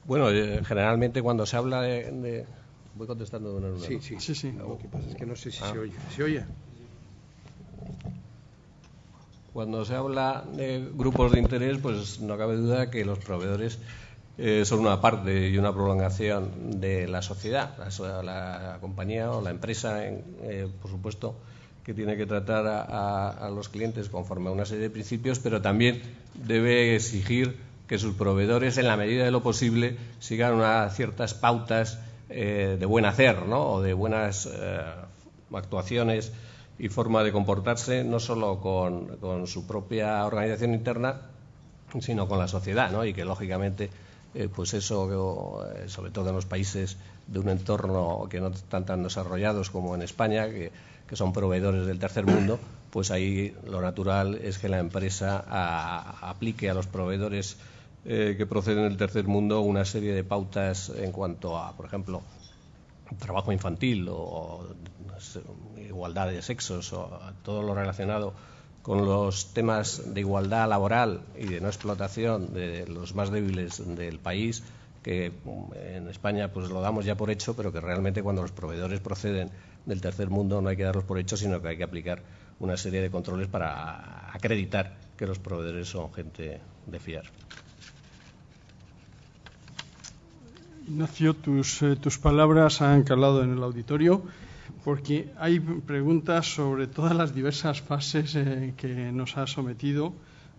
Speaker 2: Bueno, generalmente cuando se habla de... Voy contestando de una en una.
Speaker 3: Sí.
Speaker 1: Lo que pasa es que no sé si se oye. ¿Se oye?
Speaker 2: Cuando se habla de grupos de interés, pues no cabe duda que los proveedores son una parte y una prolongación de la sociedad. La compañía o la empresa, por supuesto, que tiene que tratar a los clientes conforme a una serie de principios, pero también debe exigir que sus proveedores, en la medida de lo posible, sigan unas ciertas pautas de buen hacer, ¿no? O de buenas actuaciones y forma de comportarse, no solo con su propia organización interna, sino con la sociedad, ¿no? Y que, lógicamente, pues eso, sobre todo en los países de un entorno que no están tan desarrollados como en España, que son proveedores del tercer mundo, pues ahí lo natural es que la empresa aplique a los proveedores que proceden del tercer mundo una serie de pautas en cuanto a, por ejemplo, trabajo infantil o igualdad de sexos o todo lo relacionado con los temas de igualdad laboral y de no explotación de los más débiles del país, que en España pues lo damos ya por hecho, pero que realmente cuando los proveedores proceden del tercer mundo no hay que darlos por hecho, sino que hay que aplicar una serie de controles para acreditar que los proveedores son gente de fiar.
Speaker 3: Ignacio, tus palabras han calado en el auditorio porque hay preguntas sobre todas las diversas fases que nos has sometido,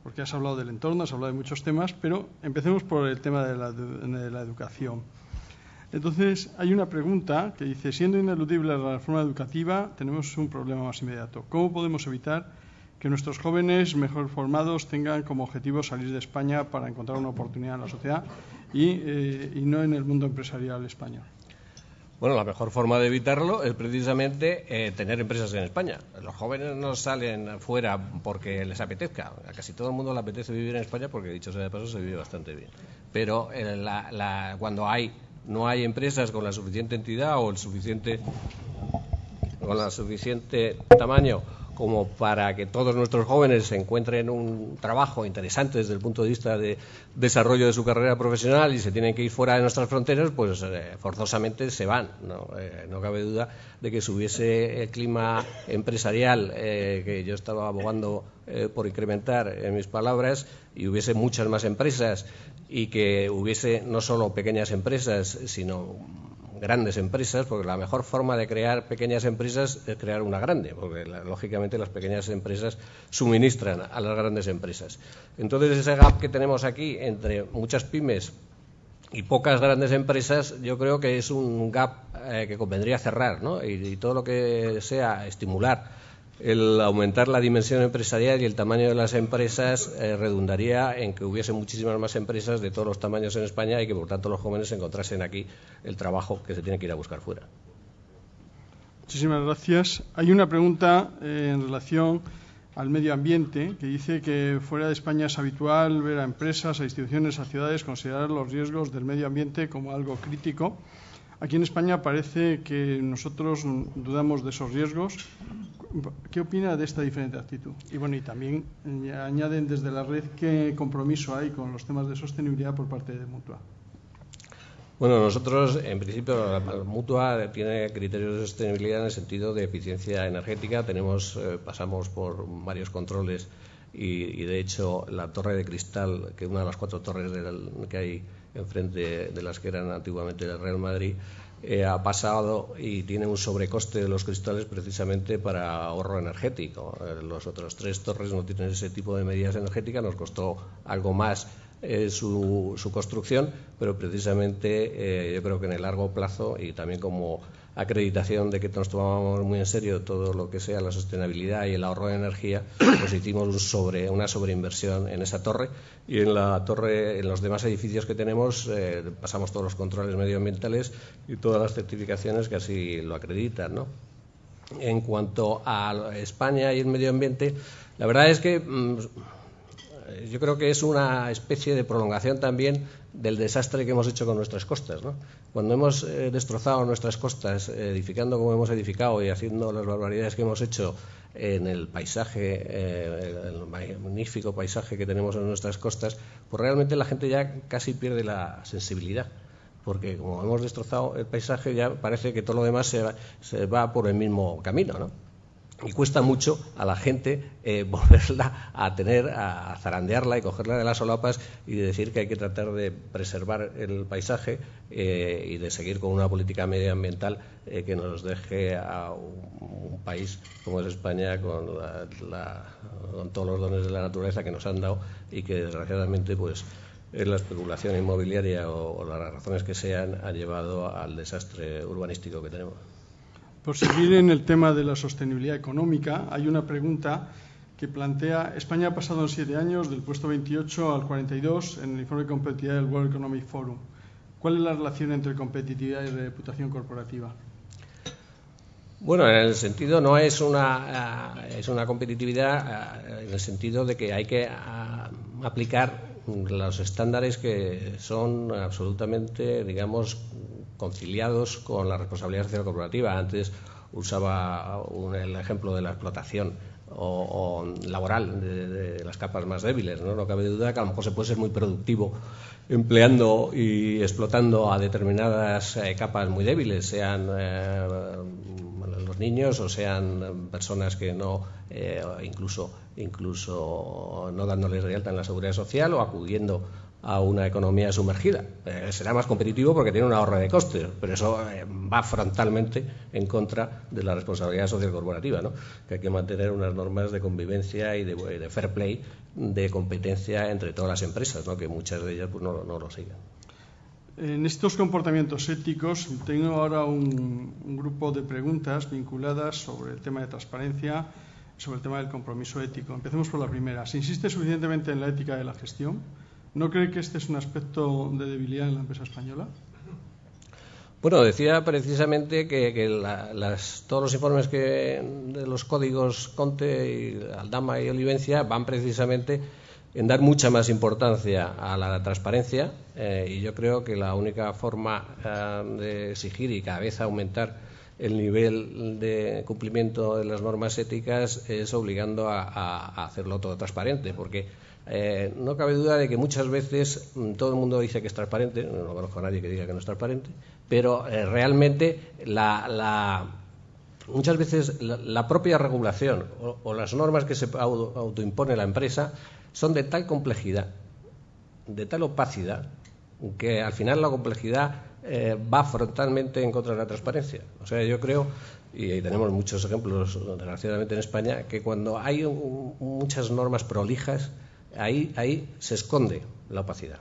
Speaker 3: porque has hablado del entorno, has hablado de muchos temas, pero empecemos por el tema de la educación. Entonces, hay una pregunta que dice, siendo ineludible la reforma educativa, tenemos un problema más inmediato. ¿Cómo podemos evitar que nuestros jóvenes mejor formados tengan como objetivo salir de España para encontrar una oportunidad en la sociedad y no en el mundo empresarial español?
Speaker 2: Bueno, la mejor forma de evitarlo es precisamente tener empresas en España. Los jóvenes no salen fuera porque les apetezca. A casi todo el mundo le apetece vivir en España porque, dicho sea de paso, se vive bastante bien. Pero cuando no hay empresas con la suficiente entidad o con la suficiente tamaño como para que todos nuestros jóvenes se encuentren un trabajo interesante desde el punto de vista de desarrollo de su carrera profesional y se tienen que ir fuera de nuestras fronteras, pues forzosamente se van. No cabe duda de que si hubiese el clima empresarial que yo estaba abogando por incrementar en mis palabras y hubiese muchas más empresas y que hubiese no solo pequeñas empresas, sino grandes empresas, porque la mejor forma de crear pequeñas empresas es crear una grande, porque lógicamente las pequeñas empresas suministran a las grandes empresas. Entonces ese gap que tenemos aquí entre muchas pymes y pocas grandes empresas, yo creo que es un gap que convendría cerrar, ¿no? Y todo lo que sea estimular el aumentar la dimensión empresarial y el tamaño de las empresas redundaría en que hubiese muchísimas más empresas de todos los tamaños en España y que por tanto los jóvenes encontrasen aquí el trabajo que se tiene que ir a buscar fuera.
Speaker 3: Muchísimas gracias. Hay una pregunta en relación al medio ambiente que dice que fuera de España es habitual ver a empresas, a instituciones, a ciudades considerar los riesgos del medio ambiente como algo crítico. Aquí en España parece que nosotros dudamos de esos riesgos. ¿Qué opina de esta diferente actitud? Y bueno, y también añaden desde la red qué compromiso hay con los temas de sostenibilidad por parte de Mutua.
Speaker 2: Bueno, nosotros, en principio, la Mutua tiene criterios de sostenibilidad en el sentido de eficiencia energética. Pasamos por varios controles y, de hecho, la Torre de Cristal, que es una de las 4 torres que hay enfrente de las que eran antiguamente del Real Madrid, ha pasado y tiene un sobrecoste de los cristales precisamente para ahorro energético. Los otros 3 torres no tienen ese tipo de medidas energéticas, nos costó algo más su construcción, pero precisamente yo creo que en el largo plazo y también como acreditación de que nos tomábamos muy en serio todo lo que sea la sostenibilidad y el ahorro de energía, pues hicimos una sobreinversión en esa torre, y en la torre, en los demás edificios que tenemos, pasamos todos los controles medioambientales y todas las certificaciones que así lo acreditan, ¿no? En cuanto a España y el medio ambiente, la verdad es que yo creo que es una especie de prolongación también del desastre que hemos hecho con nuestras costas, ¿no? Cuando hemos destrozado nuestras costas, edificando como hemos edificado y haciendo las barbaridades que hemos hecho en el paisaje, el magnífico paisaje que tenemos en nuestras costas, pues realmente la gente ya casi pierde la sensibilidad, porque como hemos destrozado el paisaje ya parece que todo lo demás se va por el mismo camino, ¿no? Y cuesta mucho a la gente volverla a zarandearla y cogerla de las solapas y decir que hay que tratar de preservar el paisaje y de seguir con una política medioambiental que nos deje a un país como es España con todos los dones de la naturaleza que nos han dado y que desgraciadamente pues la especulación inmobiliaria o las razones que sean han llevado al desastre urbanístico que tenemos.
Speaker 3: Por seguir en el tema de la sostenibilidad económica, hay una pregunta que plantea: España ha pasado en 7 años del puesto 28 al 42 en el informe de competitividad del World Economic Forum. ¿Cuál es la relación entre competitividad y reputación corporativa? Bueno, en el sentido no es una competitividad en el sentido de que hay que aplicar los estándares que son absolutamente, digamos, conciliados con la responsabilidad social corporativa. Antes usaba el ejemplo de la explotación o laboral de las capas más débiles, ¿no? No cabe duda que a lo mejor se puede ser muy productivo empleando y explotando a determinadas capas muy débiles, sean los niños o sean personas que no, incluso no dándoles de alta en la seguridad social o acudiendo a una economía sumergida. Será más competitivo porque tiene un ahorro de costes, pero eso va frontalmente en contra de la responsabilidad social corporativa, ¿no? Que hay que mantener unas normas de convivencia y de fair play, de competencia entre todas las empresas, ¿no? Que muchas de ellas pues no lo siguen. En estos comportamientos éticos tengo ahora un grupo de preguntas vinculadas sobre el tema de transparencia, sobre el tema del compromiso ético. Empecemos por la primera. ¿Se insiste suficientemente en la ética de la gestión? ¿No cree que este es un aspecto de debilidad en la empresa española? Bueno, decía precisamente que todos los informes de los códigos Conte, y Aldama y Olivencia van precisamente en dar mucha más importancia a la transparencia, y yo creo que la única forma de exigir y cada vez aumentar el nivel de cumplimiento de las normas éticas es obligando a hacerlo todo transparente, porque no cabe duda de que muchas veces todo el mundo dice que es transparente, no conozco a nadie que diga que no es transparente, pero realmente muchas veces la propia regulación o las normas que se autoimpone la empresa son de tal complejidad, de tal opacidad, que al final la complejidad va frontalmente en contra de la transparencia. O sea, yo creo, y tenemos muchos ejemplos desgraciadamente en España, que cuando hay muchas normas prolijas, ahí se esconde la opacidad.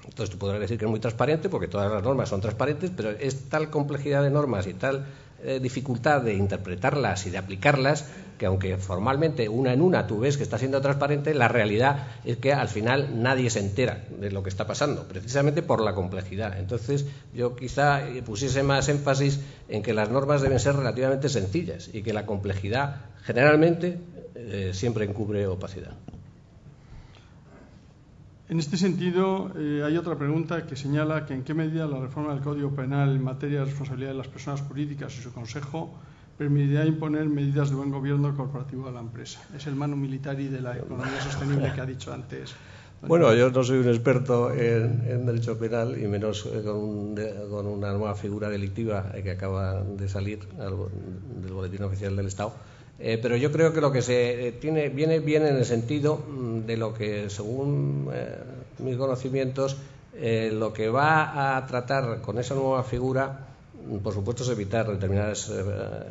Speaker 3: Entonces tú podrás decir que es muy transparente porque todas las normas son transparentes, pero es tal complejidad de normas y tal dificultad de interpretarlas y de aplicarlas que aunque formalmente una en una tú ves que está siendo transparente, la realidad es que al final nadie se entera de lo que está pasando, precisamente por la complejidad. Entonces yo quizá pusiese más énfasis en que las normas deben ser relativamente sencillas y que la complejidad generalmente siempre encubre opacidad. En este sentido, hay otra pregunta que señala que en qué medida la reforma del Código Penal en materia de responsabilidad de las personas jurídicas y su consejo permitirá imponer medidas de buen gobierno corporativo a la empresa. Es el manu militari de la economía sostenible que ha dicho antes.
Speaker 2: Bueno, yo no soy un experto en derecho penal y menos con una nueva figura delictiva que acaba de salir del Boletín Oficial del Estado. Pero yo creo que lo que viene bien en el sentido de lo que, según mis conocimientos, lo que va a tratar con esa nueva figura, por supuesto, es evitar determinados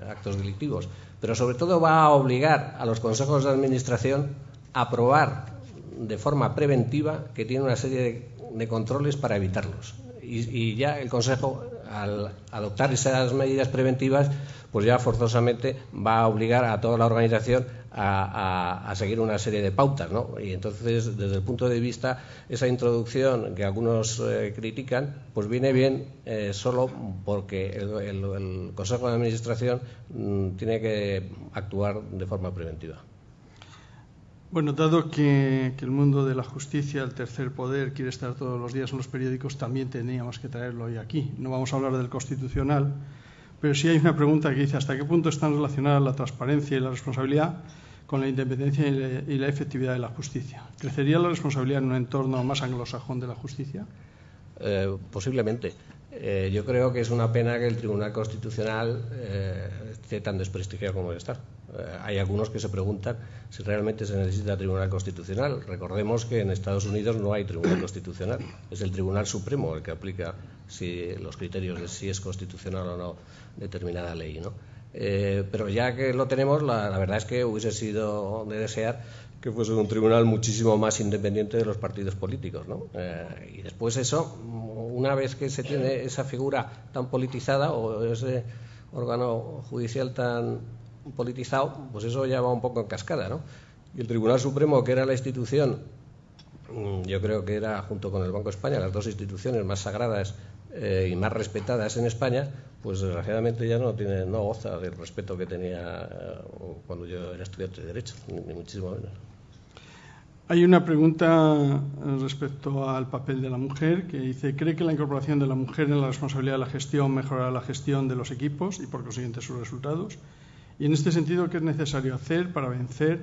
Speaker 2: actos delictivos, pero sobre todo va a obligar a los consejos de administración a aprobar de forma preventiva, que tiene una serie de controles para evitarlos. Y ya el Consejo, al adoptar esas medidas preventivas, pues ya forzosamente va a obligar a toda la organización a seguir una serie de pautas, ¿no? Y entonces, desde el punto de vista, esa introducción que algunos critican, pues viene bien solo porque el Consejo de Administración tiene que actuar de forma preventiva.
Speaker 3: Bueno, dado que el mundo de la justicia, el tercer poder, quiere estar todos los días en los periódicos, también teníamos que traerlo hoy aquí. No vamos a hablar del Constitucional, pero sí hay una pregunta que dice: ¿hasta qué punto están relacionadas la transparencia y la responsabilidad con la independencia y la efectividad de la justicia? ¿Crecería la responsabilidad en un entorno más anglosajón de la justicia?
Speaker 2: Posiblemente. Yo creo que es una pena que el Tribunal Constitucional esté tan desprestigiado como está. Hay algunos que se preguntan si realmente se necesita Tribunal Constitucional. Recordemos que en Estados Unidos no hay Tribunal Constitucional. Es el Tribunal Supremo el que aplica los criterios de si es constitucional o no determinada ley, ¿no? Pero ya que lo tenemos, la verdad es que hubiese sido de desear que fuese un tribunal muchísimo más independiente de los partidos políticos, ¿no? Y después eso, una vez que se tiene esa figura tan politizada o ese órgano judicial tan politizado, pues eso ya va un poco en cascada, ¿no? Y el Tribunal Supremo, que era la institución, yo creo que era, junto con el Banco de España, las dos instituciones más sagradas y más respetadas en España, pues desgraciadamente ya no goza del respeto que tenía cuando yo era estudiante de Derecho, ni muchísimo menos.
Speaker 3: Hay una pregunta respecto al papel de la mujer que dice: ¿cree que la incorporación de la mujer en la responsabilidad de la gestión mejorará la gestión de los equipos y por consiguiente sus resultados? Y en este sentido, ¿qué es necesario hacer para vencer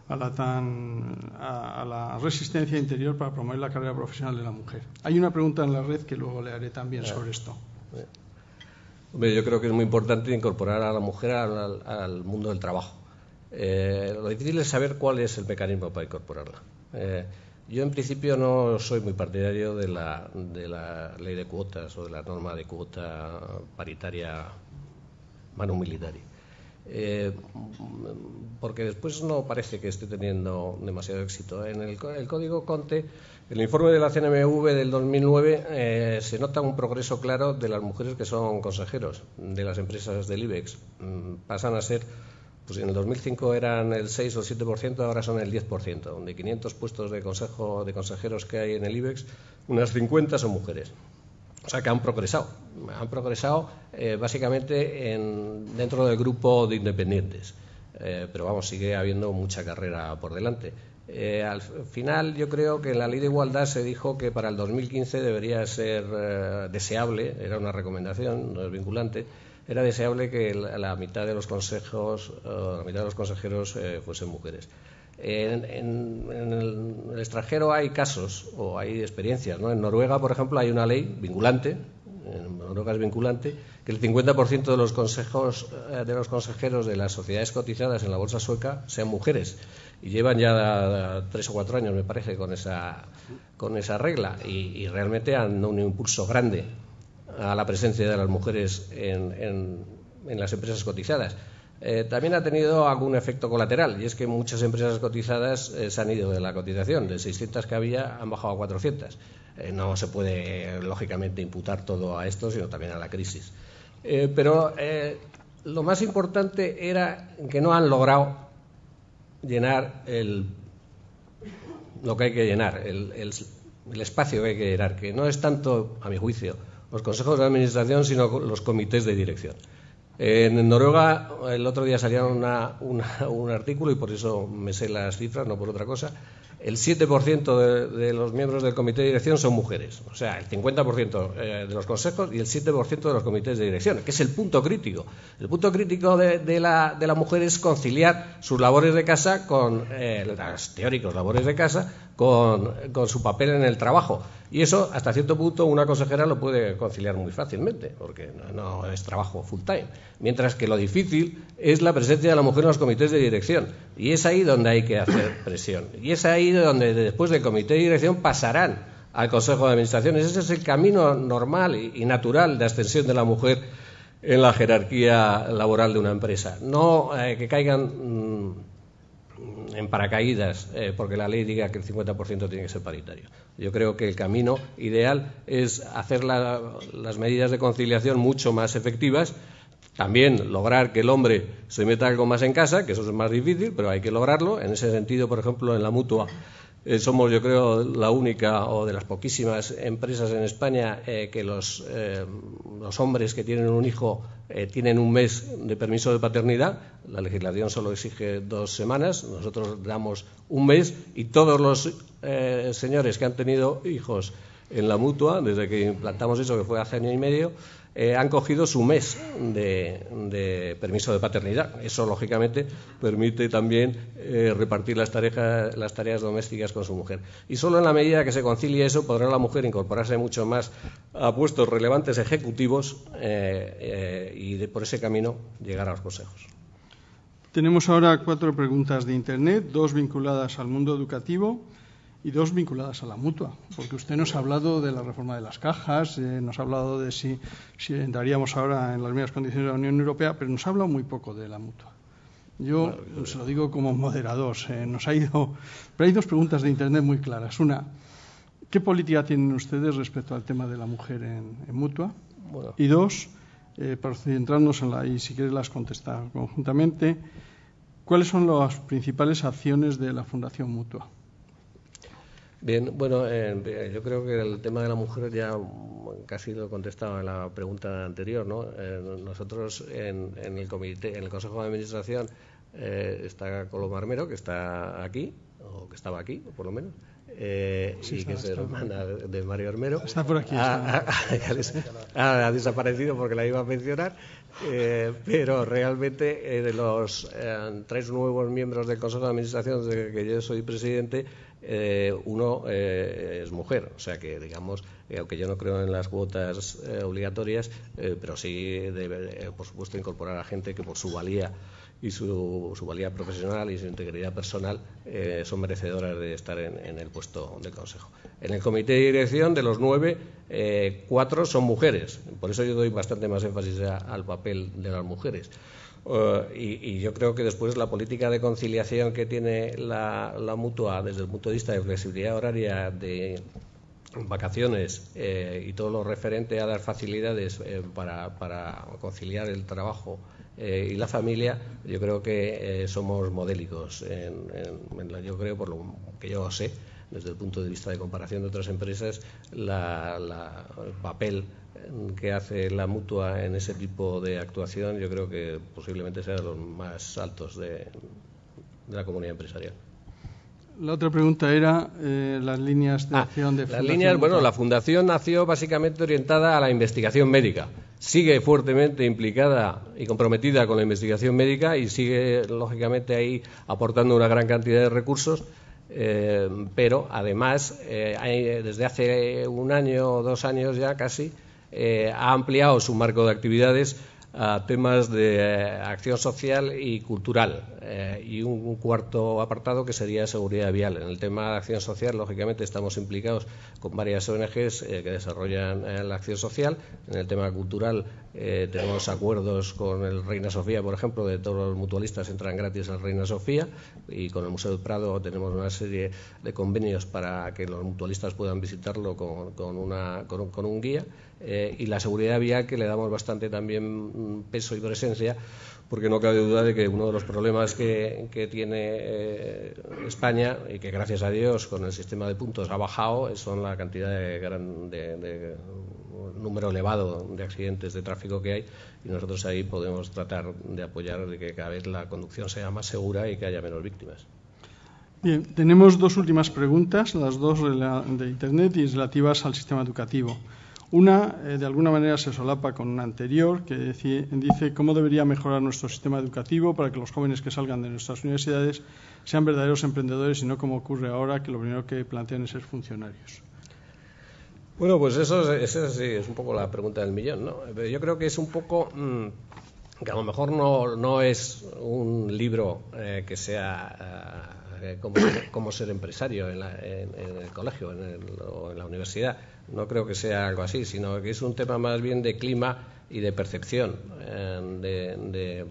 Speaker 3: a la resistencia interior para promover la carrera profesional de la mujer? Hay una pregunta en la red que luego le haré también sobre esto.
Speaker 2: Hombre, yo creo que es muy importante incorporar a la mujer al mundo del trabajo. Lo difícil es saber cuál es el mecanismo para incorporarla. Yo en principio no soy muy partidario de la ley de cuotas o de la norma de cuota paritaria manu militari, porque después no parece que esté teniendo demasiado éxito. En el Código Conte, en el informe de la CNMV del 2009, se nota un progreso claro de las mujeres que son consejeros de las empresas del IBEX. Pasan a ser, pues en el 2005 eran el 6 o el 7%, ahora son el 10%. De 500 puestos de consejeros que hay en el IBEX, unas 50 son mujeres. O sea que han progresado básicamente dentro del grupo de independientes. Pero vamos, sigue habiendo mucha carrera por delante. Al final yo creo que en la Ley de Igualdad se dijo que para el 2015 debería ser deseable, era una recomendación, no es vinculante, era deseable que la mitad de los consejeros fuesen mujeres. En el extranjero hay casos o hay experiencias, ¿no? En Noruega, por ejemplo, hay una ley vinculante, en Noruega es vinculante, que el 50% de los consejeros de las sociedades cotizadas en la bolsa sueca sean mujeres. Y llevan ya 3 o 4 años, me parece, con esa regla. Y realmente han dado un impulso grande a la presencia de las mujeres en las empresas cotizadas. También ha tenido algún efecto colateral, y es que muchas empresas cotizadas se han ido de la cotización. De 600 que había han bajado a 400. No se puede, lógicamente, imputar todo a esto, sino también a la crisis. Pero lo más importante era que no han logrado llenar lo que hay que llenar, el espacio que hay que llenar, que no es tanto, a mi juicio, los consejos de administración, sino los comités de dirección. En Noruega el otro día salía un artículo, y por eso me sé las cifras, no por otra cosa. El 7% de los miembros del comité de dirección son mujeres. O sea, el 50% de los consejos y el 7% de los comités de dirección, que es el punto crítico. El punto crítico de la mujer es conciliar sus labores de casa las teóricas labores de casa con su papel en el trabajo. Y eso, hasta cierto punto, una consejera lo puede conciliar muy fácilmente, porque no es trabajo full time. Mientras que lo difícil es la presencia de la mujer en los comités de dirección. Y es ahí donde hay que hacer presión. Y es ahí donde, después del comité de dirección, pasarán al Consejo de Administración. Ese es el camino normal y natural de ascensión de la mujer en la jerarquía laboral de una empresa. No que caigan en paracaídas porque la ley diga que el 50% tiene que ser paritario. Yo creo que el camino ideal es hacer las medidas de conciliación mucho más efectivas. También lograr que el hombre se meta algo más en casa, que eso es más difícil, pero hay que lograrlo. En ese sentido, por ejemplo, en la Mutua somos, yo creo, la única o de las poquísimas empresas en España que los hombres que tienen un hijo tienen un mes de permiso de paternidad. La legislación solo exige 2 semanas, nosotros damos un mes, y todos los señores que han tenido hijos en la Mutua, desde que implantamos eso, que fue hace año y medio, han cogido su mes de permiso de paternidad. Eso, lógicamente, permite también repartir las tareas domésticas con su mujer. Y solo en la medida que se concilie eso, podrá la mujer incorporarse mucho más a puestos relevantes ejecutivos y por ese camino llegar a los consejos.
Speaker 3: Tenemos ahora 4 preguntas de Internet, 2 vinculadas al mundo educativo y 2 vinculadas a la Mutua, porque usted nos ha hablado de la reforma de las cajas, nos ha hablado de si entraríamos ahora en las mismas condiciones de la Unión Europea, pero nos ha hablado muy poco de la Mutua. Yo se lo digo como moderador, pero hay 2 preguntas de Internet muy claras. Una, ¿qué política tienen ustedes respecto al tema de la mujer en Mutua? Bueno. Y 2, para centrarnos en y si quieres las contestar conjuntamente, ¿cuáles son las principales acciones de la Fundación Mutua?
Speaker 2: Bien, bueno, yo creo que el tema de la mujer ya casi lo he contestado en la pregunta anterior, ¿no? Nosotros en el comité, en el Consejo de Administración, está Coloma Armero, que está aquí, o que estaba aquí, por lo menos, sí, y que es hermana de Mario Armero.
Speaker 3: Está por aquí.
Speaker 2: Ha desaparecido porque la iba a mencionar, pero realmente de los 3 nuevos miembros del Consejo de Administración, desde que yo soy presidente, uno es mujer, o sea que, digamos, aunque yo no creo en las cuotas obligatorias, pero sí debe, por supuesto, incorporar a gente que por su valía y su valía profesional y su integridad personal son merecedoras de estar en el puesto del Consejo. En el comité de dirección, de los 9, 4 son mujeres, por eso yo doy bastante más énfasis al papel de las mujeres. Y yo creo que después la política de conciliación que tiene la Mutua desde el punto de vista de flexibilidad horaria, de vacaciones y todo lo referente a dar facilidades para conciliar el trabajo y la familia, yo creo que somos modélicos. Yo creo, por lo que yo sé, desde el punto de vista de comparación de otras empresas, el papel que hace la Mutua en ese tipo de actuación, yo creo que posiblemente sea de los más altos de la comunidad empresarial.
Speaker 3: La otra pregunta era las líneas de acción de
Speaker 2: Fundación. Las líneas, bueno, la Fundación nació básicamente orientada a la investigación médica. Sigue fuertemente implicada y comprometida con la investigación médica y sigue, lógicamente, ahí aportando una gran cantidad de recursos. Pero además desde hace 1 año o 2 años ya casi ha ampliado su marco de actividades a temas de acción social y cultural, y un cuarto apartado que sería seguridad vial. En el tema de acción social, lógicamente, estamos implicados con varias ONGs que desarrollan la acción social. En el tema cultural tenemos acuerdos con el Reina Sofía, por ejemplo, de todos los mutualistas entran gratis al Reina Sofía, y con el Museo del Prado tenemos una serie de convenios para que los mutualistas puedan visitarlo con un guía. Y la seguridad vial, que le damos bastante también peso y presencia, porque no cabe duda de que uno de los problemas que tiene España, y que gracias a Dios con el sistema de puntos ha bajado, son la cantidad de número elevado de accidentes de tráfico que hay, y nosotros ahí podemos tratar de apoyar de que cada vez la conducción sea más segura y que haya menos víctimas.
Speaker 3: Bien, tenemos 2 últimas preguntas, las 2 de Internet y relativas al sistema educativo. Una, de alguna manera, se solapa con una anterior, que dice cómo debería mejorar nuestro sistema educativo para que los jóvenes que salgan de nuestras universidades sean verdaderos emprendedores y no como ocurre ahora, que lo primero que plantean es ser funcionarios.
Speaker 2: Bueno, pues eso sí, es un poco la pregunta del millón, ¿no? Yo creo que es un poco que a lo mejor no es un libro que sea cómo ser empresario en el colegio o en la universidad. No creo que sea algo así, sino que es un tema más bien de clima y de percepción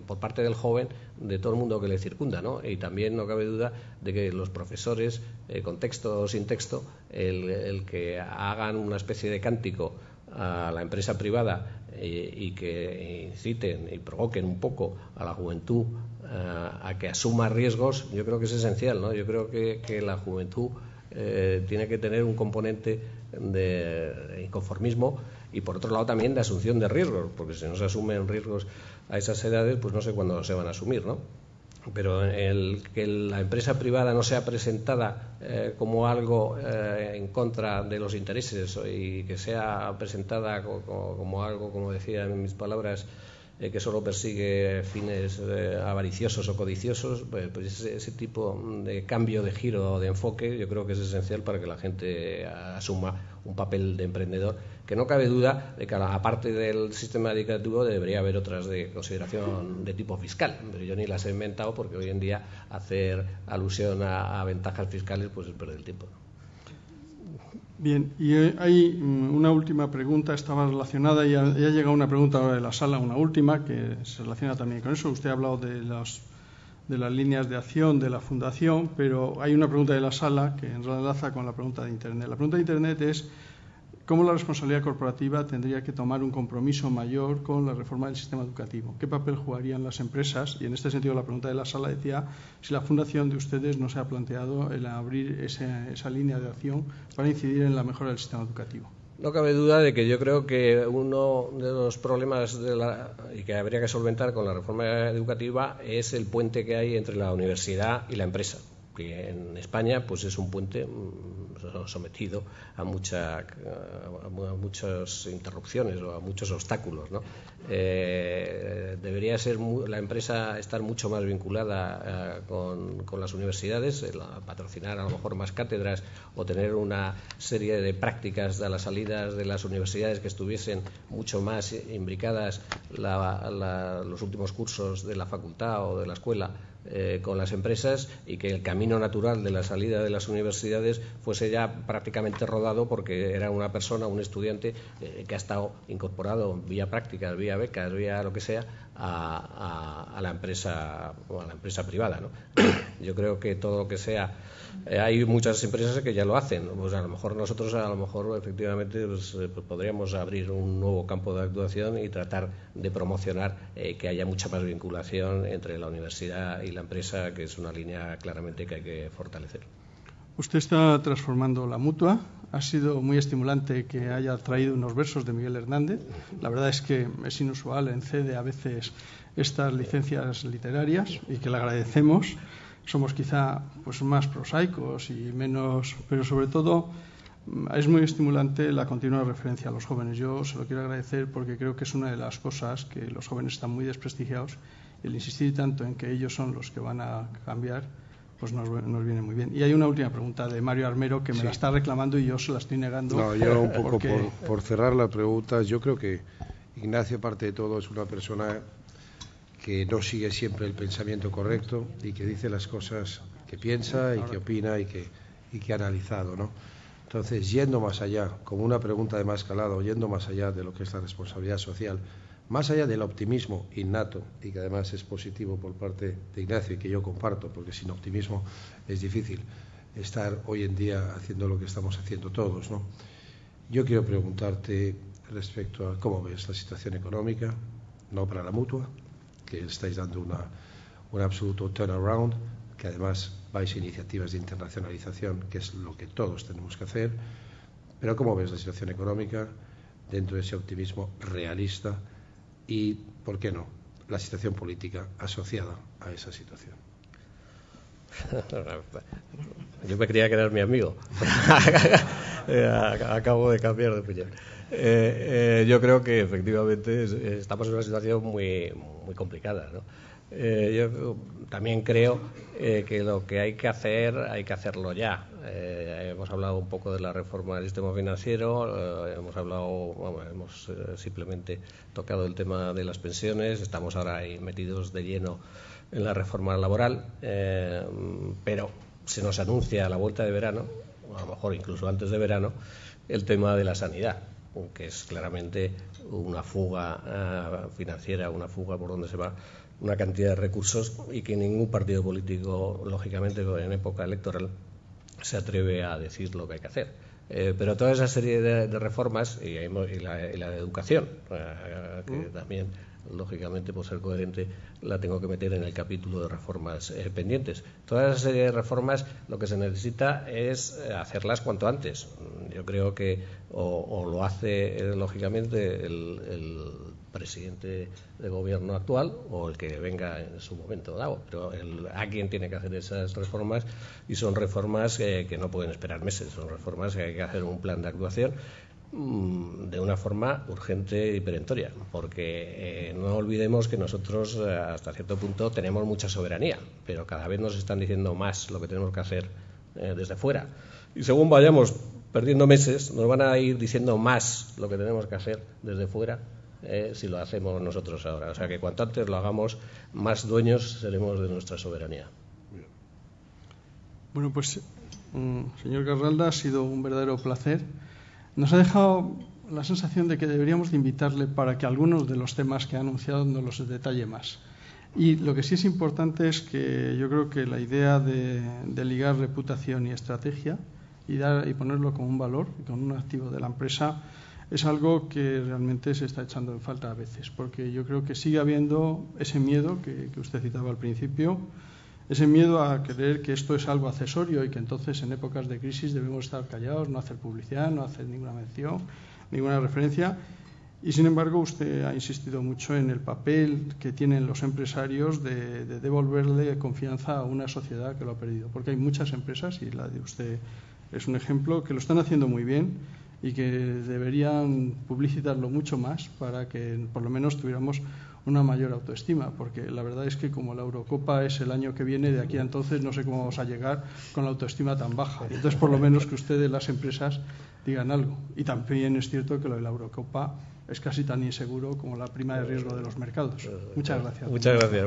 Speaker 2: por parte del joven, de todo el mundo que le circunda, ¿no? Y también no cabe duda de que los profesores, con texto o sin texto, el que hagan una especie de cántico a la empresa privada y que inciten y provoquen un poco a la juventud a que asuma riesgos, yo creo que es esencial, ¿no? Yo creo que la juventud tiene que tener un componente de inconformismo y por otro lado también de asunción de riesgos, porque si no se asumen riesgos a esas edades, pues no sé cuándo se van a asumir, ¿no? Pero que la empresa privada no sea presentada como algo en contra de los intereses y que sea presentada como algo, como decía en mis palabras, que solo persigue fines avariciosos o codiciosos, pues ese tipo de cambio de giro o de enfoque yo creo que es esencial para que la gente asuma un papel de emprendedor, que no cabe duda de que aparte del sistema educativo debería haber otras de consideración de tipo fiscal, pero yo ni las he inventado porque hoy en día hacer alusión a ventajas fiscales pues es perder el tiempo, ¿no?
Speaker 3: Bien, y hay una última pregunta, estaba relacionada, y ha llegado una pregunta ahora de la sala, una última, que se relaciona también con eso. Usted ha hablado de las líneas de acción de la Fundación, pero hay una pregunta de la sala que enlaza con la pregunta de Internet. La pregunta de Internet es cómo la responsabilidad corporativa tendría que tomar un compromiso mayor con la reforma del sistema educativo. ¿Qué papel jugarían las empresas? Y en este sentido la pregunta de la sala decía si la Fundación de ustedes no se ha planteado el abrir esa línea de acción para incidir en la mejora del sistema educativo.
Speaker 2: No cabe duda de que yo creo que uno de los problemas y que habría que solventar con la reforma educativa es el puente que hay entre la universidad y la empresa, que en España pues es un puente sometido a muchas interrupciones o a muchos obstáculos, ¿no? Debería ser la empresa estar mucho más vinculada con las universidades, patrocinar a lo mejor más cátedras o tener una serie de prácticas a las salidas de las universidades que estuviesen mucho más imbricadas los últimos cursos de la facultad o de la escuela con las empresas, y que el camino natural de la salida de las universidades fuese ya prácticamente rodado porque era una persona, un estudiante que ha estado incorporado vía prácticas, vía becas, vía lo que sea a la empresa o a la empresa privada, ¿no? Yo creo que todo lo que sea, hay muchas empresas que ya lo hacen, pues a lo mejor nosotros efectivamente pues podríamos abrir un nuevo campo de actuación y tratar de promocionar que haya mucha más vinculación entre la universidad y la empresa, que es una línea claramente que hay que fortalecer.
Speaker 3: Usted está transformando la Mutua. Ha sido muy estimulante que haya traído unos versos de Miguel Hernández. La verdad es que es inusual en CEDE a veces estas licencias literarias y que le agradecemos. Somos quizá pues más prosaicos y menos, pero sobre todo es muy estimulante la continua referencia a los jóvenes. Yo se lo quiero agradecer porque creo que es una de las cosas que los jóvenes están muy desprestigiados. El insistir tanto en que ellos son los que van a cambiar, pues nos viene muy bien. Y hay una última pregunta de Mario Armero que me la está reclamando y yo se la estoy negando.
Speaker 1: No, yo un poco por cerrar la pregunta, yo creo que Ignacio, aparte de todo, es una persona que no sigue siempre el pensamiento correcto y que dice las cosas que piensa y que opina y que ha analizado, ¿no? Entonces, yendo más allá, como una pregunta de más calado, yendo más allá de lo que es la responsabilidad social, más allá del optimismo innato y que además es positivo por parte de Ignacio y que yo comparto, porque sin optimismo es difícil estar hoy en día haciendo lo que estamos haciendo todos, ¿no? Yo quiero preguntarte respecto a cómo ves la situación económica, no para la Mutua, que estáis dando un absoluto turnaround, que además vais a iniciativas de internacionalización, que es lo que todos tenemos que hacer, pero cómo ves la situación económica dentro de ese optimismo realista y, ¿por qué no?, la situación política asociada a esa situación.
Speaker 2: Yo me creía que eras mi amigo. Acabo de cambiar de opinión. Yo creo que efectivamente estamos en una situación muy, muy complicada, ¿no? Yo también creo que lo que hay que hacerlo ya. Hemos hablado un poco de la reforma del sistema financiero, hemos simplemente tocado el tema de las pensiones, estamos ahora ahí metidos de lleno en la reforma laboral, pero se nos anuncia a la vuelta de verano, a lo mejor incluso antes de verano, el tema de la sanidad, que es claramente una fuga financiera, una fuga por donde se va una cantidad de recursos y que ningún partido político, lógicamente, en época electoral se atreve a decir lo que hay que hacer. Pero toda esa serie de reformas y la de educación, que también, lógicamente, por ser coherente, la tengo que meter en el capítulo de reformas pendientes. Toda esa serie de reformas lo que se necesita es hacerlas cuanto antes. Yo creo que o lo hace, lógicamente, el presidente de gobierno actual o el que venga en su momento dado, pero alguien tiene que hacer esas reformas y son reformas que no pueden esperar meses, son reformas que hay que hacer un plan de actuación de una forma urgente y perentoria, porque no olvidemos que nosotros hasta cierto punto tenemos mucha soberanía, pero cada vez nos están diciendo más lo que tenemos que hacer desde fuera, y según vayamos perdiendo meses nos van a ir diciendo más lo que tenemos que hacer desde fuera si lo hacemos nosotros ahora. O sea que cuanto antes lo hagamos, más dueños seremos de nuestra soberanía.
Speaker 3: Bueno, pues, señor Garralda, ha sido un verdadero placer. Nos ha dejado la sensación de que deberíamos de invitarle para que algunos de los temas que ha anunciado nos los detalle más. Y lo que sí es importante es que yo creo que la idea de ligar reputación y estrategia y ponerlo como un valor, como un activo de la empresa, es algo que realmente se está echando en falta a veces, porque yo creo que sigue habiendo ese miedo que usted citaba al principio, ese miedo a creer que esto es algo accesorio y que entonces en épocas de crisis debemos estar callados, no hacer publicidad, no hacer ninguna mención, ninguna referencia. Y sin embargo usted ha insistido mucho en el papel que tienen los empresarios de devolverle confianza a una sociedad que lo ha perdido, porque hay muchas empresas, y la de usted es un ejemplo, que lo están haciendo muy bien y que deberían publicitarlo mucho más para que por lo menos tuviéramos una mayor autoestima, porque la verdad es que como la Eurocopa es el año que viene, de aquí a entonces no sé cómo vamos a llegar con la autoestima tan baja. Y entonces por lo menos que ustedes, las empresas, digan algo. Y también es cierto que lo de la Eurocopa es casi tan inseguro como la prima de riesgo de los mercados. Muchas gracias.
Speaker 2: Muchas gracias.